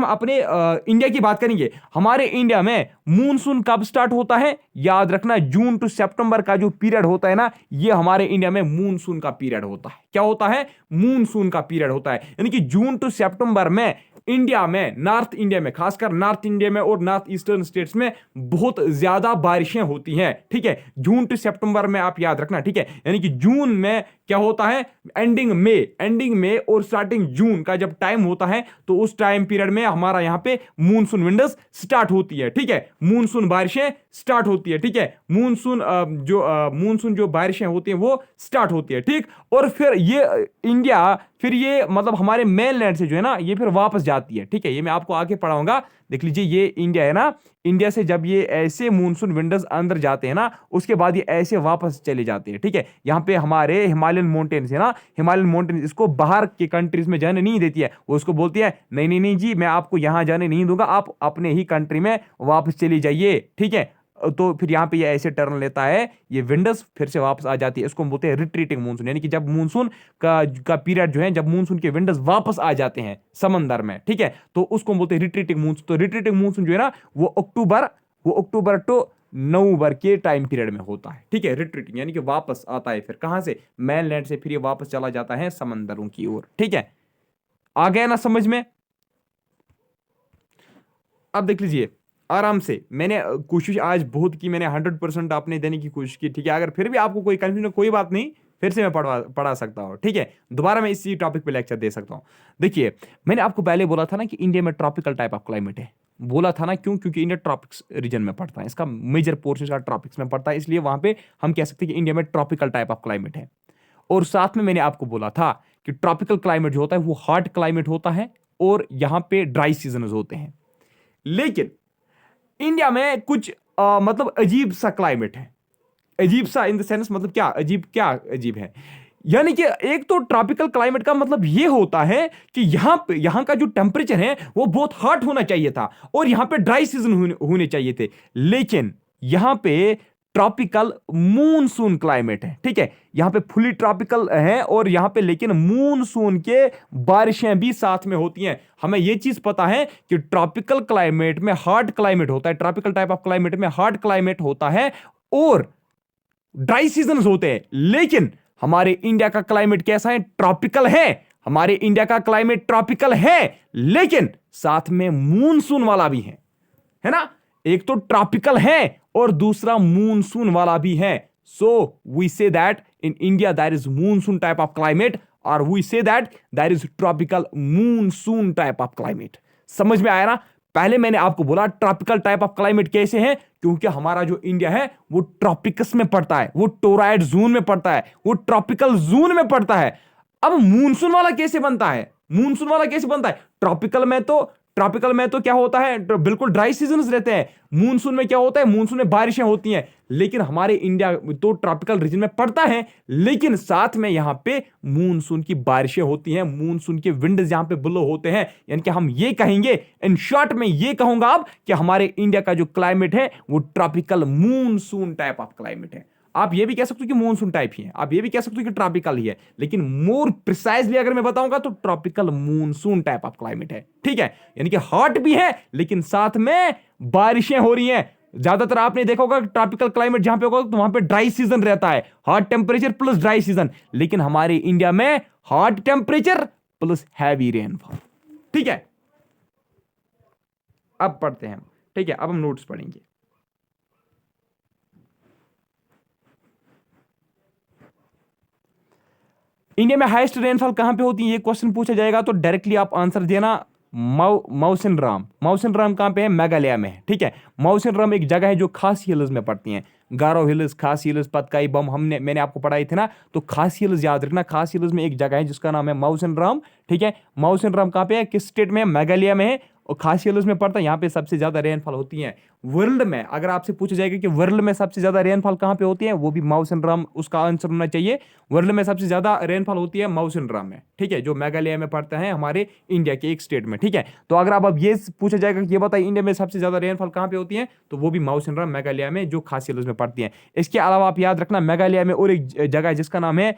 अपने इंडिया की बात करेंगे, हमारे इंडिया में मूनसून कब स्टार्ट होता है, याद रखना जून टू सितंबर का जो पीरियड होता है ना, ये हमारे इंडिया में मूनसून का पीरियड होता है। क्या होता है, मूनसून का पीरियड होता है। यानी कि जून टू सितंबर में इंडिया में, नॉर्थ इंडिया में, खासकर नॉर्थ इंडिया में और नॉर्थ ईस्टर्न स्टेट्स में बहुत ज्यादा बारिशें होती हैं। ठीक है, जून टू सितंबर में आप याद रखना। ठीक है, यानी कि जून में क्या होता है, एंडिंग में और स्टार्टिंग जून का जब टाइम होता है, तो उस टाइम पीरियड में हमारा यहां पे मूनसून विंडोज स्टार्ट होती है। ठीक है, मूनसून बारिशें स्टार्ट होती है। ठीक है, मूनसून जो बारिशें होती हैं वो स्टार्ट होती है। ठीक, और फिर ये इंडिया, फिर ये मतलब हमारे मेनलैंड से जो है ना, ये फिर वापस जाती है। ठीक है, ये मैं आपको आगे पढ़ाऊंगा। देख लीजिए, ये इंडिया है ना, इंडिया से जब ये ऐसे मूनसून विंडोज अंदर जाते हैं ना, उसके बाद ये ऐसे वापस चले जाते हैं। ठीक है, यहां पे हमारे हिमालयन माउंटेन्स है ना, हिमालयन माउंटेन्स इसको बाहर के कंट्रीज में जाने नहीं देती है। वो उसको बोलती है नहीं नहीं नहीं जी, मैं आपको यहां जाने नहीं दूंगा, आप अपने ही कंट्री में वापस चली जाइए। ठीक है, तो फिर यहां पे ये ऐसे टर्न लेता है, ये विंडोज फिर से वापस आ जाती है। इसको हम बोलते हैं रिट्रीटिंग मूनसून। यानी कि जब मूनसून का पीरियड जो है, जब मूनसून के विंडोज वापस आ जाते हैं समंदर में, ठीक है, तो उसको हम बोलते हैं रिट्रीटिंग मूनसून। तो रिट्रीटिंग मूनसून जो है ना, वो अक्टूबर टू नवंबर के टाइम पीरियड में होता है। ठीक है, रिट्रीटिंग यानी कि वापस आता है, फिर कहां से, मेनलैंड से, फिर ये वापस चला जाता है समंदरों की ओर। ठीक है, आ गया ना समझ में। अब देख लीजिए आराम से, मैंने कोशिश आज बहुत की, मैंने 100% आपने देने की कोशिश की। ठीक है, अगर फिर भी आपको कोई कंफ्यूजन, कोई बात नहीं, फिर से मैं पढ़ा सकता हूँ। ठीक है, दोबारा मैं इसी टॉपिक पे लेक्चर दे सकता हूँ। देखिए, मैंने आपको पहले बोला था ना कि इंडिया में ट्रॉपिकल टाइप ऑफ क्लाइमेट है। बोला था ना, क्यों, क्योंकि इंडिया ट्रॉपिक्स रीजन में पड़ता है, इसका मेजर पोर्शन का ट्रॉपिक्स में पड़ता है, इसलिए वहां पे हम कह सकते हैं कि इंडिया में ट्रॉपिकल टाइप ऑफ क्लाइमेट है। और साथ में मैंने आपको बोला था कि ट्रॉपिकल क्लाइमेट जो होता है वो हॉट क्लाइमेट होता है और यहां पे ड्राई सीजन होते हैं। लेकिन इंडिया में कुछ मतलब अजीब सा क्लाइमेट है। अजीब सा इन द सेंस, मतलब क्या अजीब है, यानी कि एक तो ट्रॉपिकल क्लाइमेट का मतलब यह होता है कि यहां का जो टेम्परेचर है वो बहुत हॉट होना चाहिए था और यहां पे ड्राई सीजन होने चाहिए थे। लेकिन यहां पे ट्रॉपिकल मूनसून क्लाइमेट है। ठीक है, यहां पे फुली ट्रॉपिकल है और यहां पे लेकिन मूनसून के बारिशें भी साथ में होती हैं। हमें यह चीज पता है कि ट्रॉपिकल क्लाइमेट में हॉट क्लाइमेट होता है, ट्रॉपिकल टाइप ऑफ क्लाइमेट में हॉट क्लाइमेट होता है और ड्राई सीजन होते हैं। लेकिन हमारे इंडिया का क्लाइमेट कैसा है, ट्रॉपिकल है। हमारे इंडिया का क्लाइमेट ट्रॉपिकल है, लेकिन साथ में मूनसून वाला भी है ना। एक तो ट्रॉपिकल है और दूसरा मूनसून वाला भी है। So we say that in India there is monsoon type of climate, और we say that there is tropical monsoon type of climate. समझ में आया ना। पहले मैंने आपको बोला ट्रॉपिकल टाइप ऑफ क्लाइमेट कैसे है, क्योंकि हमारा जो इंडिया है वो ट्रॉपिक्स में पड़ता है, वो टोराइड जोन में पड़ता है, वो ट्रॉपिकल जोन में पड़ता है। अब मूनसून वाला कैसे बनता है, ट्रॉपिकल में तो क्या होता है, बिल्कुल ड्राई सीजन्स रहते हैं। मूनसून में क्या होता है, मूनसून में बारिशें होती हैं। लेकिन हमारे इंडिया तो ट्रॉपिकल रीजन में पड़ता है, लेकिन साथ में यहां पे मूनसून की बारिशें होती हैं, मूनसून के विंड्स यहां पे ब्लो होते हैं। यानी कि हम ये कहेंगे, इन शॉर्ट में ये कहूंगा अब कि हमारे इंडिया का जो क्लाइमेट है वो tropical monsoon type of climate है। आप ये भी कह सकते हो कि मूनसून टाइप ही है, आप ये भी कह सकते हो कि ट्रॉपिकल ही है, लेकिन मोर प्रिसाइजली अगर मैं बताऊंगा तो tropical monsoon type of climate है। ठीक है, यानी कि हॉट भी है लेकिन साथ में बारिशें हो रही हैं। ज्यादातर आपने देखा होगा ट्रॉपिकल क्लाइमेट जहां पे होगा तो वहां पे ड्राई सीजन रहता है, hot temperature plus dry season. लेकिन हमारे इंडिया में hot temperature plus heavy rainfall. ठीक है, अब पढ़ते हैं हम। ठीक है, अब हम नोट्स पढ़ेंगे। इंडिया में हाईएस्ट रेनफॉल कहां पे होती है, ये क्वेश्चन पूछा जाएगा तो डायरेक्टली आप आंसर देना माउसिन राम। माउसिन राम कहां पे है, मेघालय में है, ठीक है। माउसिन राम एक जगह है जो खासी हिल्स में पड़ती है, गारो हिल्स, खासी हिल्स, पतकाई बम, मैंने आपको पढ़ाई थी ना, तो खासी हिल्स याद रखना। खासी हिल्स में एक जगह है जिसका नाम है माउसिन राम, ठीक है। माउसिन राम कहां पे है, किस स्टेट में है, मेघालय में है, और खासी हिल्स में पड़ता है। यहाँ पे सबसे ज्यादा रेनफॉल होती है वर्ल्ड में। अगर आपसे पूछा जाएगा कि वर्ल्ड में सबसे ज्यादा रेनफॉल कहां पे होती है, वो भी माउसिन राम उसका आंसर होना चाहिए। वर्ल्ड में सबसे ज्यादा रेनफॉल होती है माउसिन राम में, ठीक है, जो मेघालय में पड़ता है हमारे इंडिया के एक स्टेट में, ठीक है। तो अगर अब ये पूछा जाएगा कि ये बताइए इंडिया में सबसे ज्यादा रेनफॉल कहां पे होती है, तो वो भी माउसिन राम मेघालय में, जो खासी हिल्स में पड़ती है। इसके अलावा आप याद रखना मेघालय में और एक जगह है जिसका नाम है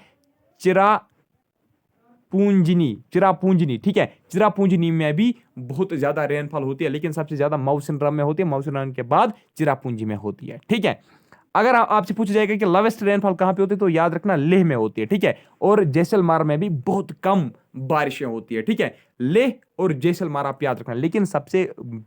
चिरापूंजनी, ठीक है। चिरापूंजनी में भी बहुत ज्यादा रेनफॉल होती है, लेकिन सबसे ज्यादा माउसिन राम में होती है, माउसिन राम के बाद चिरापूंजी में होती है, ठीक है। अगर आपसे पूछा जाएगा कि लोवेस्ट रेनफॉल कहां पे होती है, तो याद रखना लेह में होती है, ठीक है। और जैसलमेर में भी बहुत कम बारिशें होती है, ठीक है। लेह और जैसलमेर आप याद रखना, लेकिन सबसे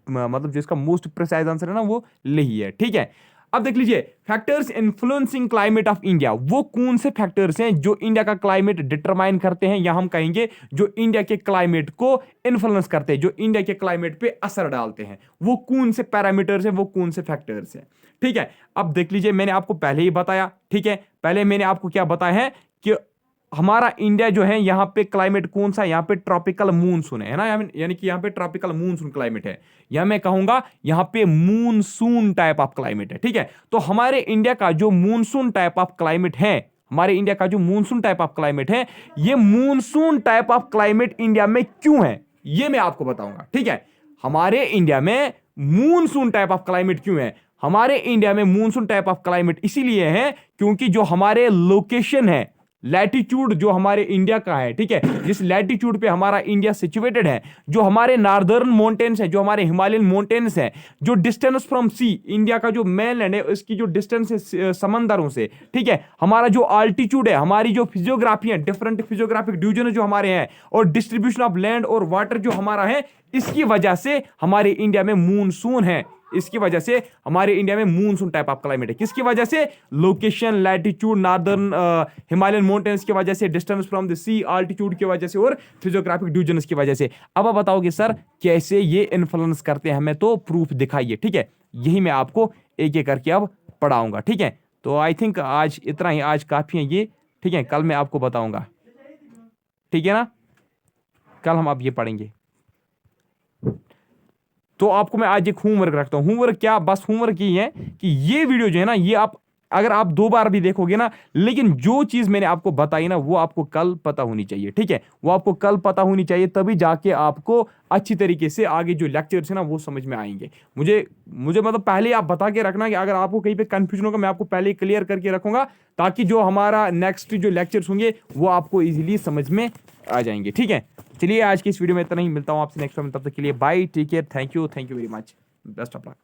मतलब जिसका मोस्ट प्रिसाइज आंसर है ना, वो लेह ही है, ठीक है। अब देख लीजिए factors influencing climate of India, वो कौन से फैक्टर्स हैं जो इंडिया का क्लाइमेट डिटरमाइन करते हैं, या हम कहेंगे जो इंडिया के क्लाइमेट को इन्फ्लुएंस करते हैं, जो इंडिया के क्लाइमेट पे असर डालते हैं, वो कौन से पैरामीटर्स हैं, वो कौन से फैक्टर्स हैं, ठीक है। अब देख लीजिए मैंने आपको पहले ही बताया, ठीक है। पहले मैंने आपको क्या बताया है कि हमारा इंडिया जो है यहाँ पे क्लाइमेट कौन सा, यहाँ पे ट्रॉपिकल मूनसून है ना, यानी कि यहाँ पे ट्रॉपिकल मूनसून क्लाइमेट है, या मैं कहूंगा यहाँ पे मूनसून टाइप ऑफ क्लाइमेट है, ठीक है। तो हमारे इंडिया का जो मूनसून टाइप ऑफ क्लाइमेट है, हमारे इंडिया का जो मूनसून टाइप ऑफ क्लाइमेट है, ये monsoon type of climate India में क्यों है, ये मैं आपको बताऊंगा, ठीक है। हमारे इंडिया में मूनसून टाइप ऑफ क्लाइमेट क्यों है, हमारे इंडिया में मूनसून टाइप ऑफ क्लाइमेट इसीलिए है क्योंकि जो हमारे लोकेशन है, लैटिट्यूड जो हमारे इंडिया का है, ठीक है, जिस लैटिट्यूड पे हमारा इंडिया सिचुएटेड है, जो हमारे नॉर्दर्न माउंटेन्स है, जो हमारे हिमालयन माउंटेन्स है, जो डिस्टेंस फ्रॉम सी, इंडिया का जो मेनलैंड है इसकी जो डिस्टेंस है समंदरों से, ठीक है, हमारा जो आल्टीट्यूड है, हमारी जो फिजियोग्राफी है, डिफरेंट फिजियोग्राफिक डिवीजन जो हमारे हैं, और डिस्ट्रीब्यूशन ऑफ लैंड और वाटर जो हमारा है, इसकी वजह से हमारे इंडिया में मूनसून है, इसकी वजह से हमारे इंडिया में मूनसून टाइप ऑफ क्लाइमेट है। किसकी वजह से, location, latitude, northern Himalayan mountains की वजह से, distance from the sea, altitude की वजह से, और फिजियोग्राफिक डिवीजन की वजह से। अब आप बताओगे सर कैसे ये इन्फ्लुएंस करते हैं, हमें तो प्रूफ दिखाइए, ठीक है। यही मैं आपको एक एक करके अब पढ़ाऊंगा, ठीक है। तो आई थिंक आज इतना ही, आज काफी है ये, ठीक है। कल मैं आपको बताऊंगा, ठीक है ना, कल हम अब ये पढ़ेंगे। तो आपको मैं आज एक होमवर्क रखता हूं। होमवर्क क्या, बस होमवर्क ही है कि ये वीडियो जो है ना, ये आप अगर आप 2 बार भी देखोगे ना, लेकिन जो चीज मैंने आपको बताई ना, वो आपको कल पता होनी चाहिए, ठीक है। वो आपको कल पता होनी चाहिए, तभी जाके आपको अच्छी तरीके से आगे जो लेक्चर्स है ना, वो समझ में आएंगे। मुझे मतलब पहले आप बता के रखना कि अगर आपको कहीं पे कंफ्यूजन होगा, मैं आपको पहले क्लियर करके रखूंगा, ताकि जो हमारा नेक्स्ट जो लेक्चर्स होंगे वो आपको इजीली समझ में आ जाएंगे, ठीक है। चलिए आज की इस वीडियो में इतना ही, मिलता हूं आपसे नेक्स्ट टाइम, तब तक के लिए bye, take care, thank you very much, best of luck.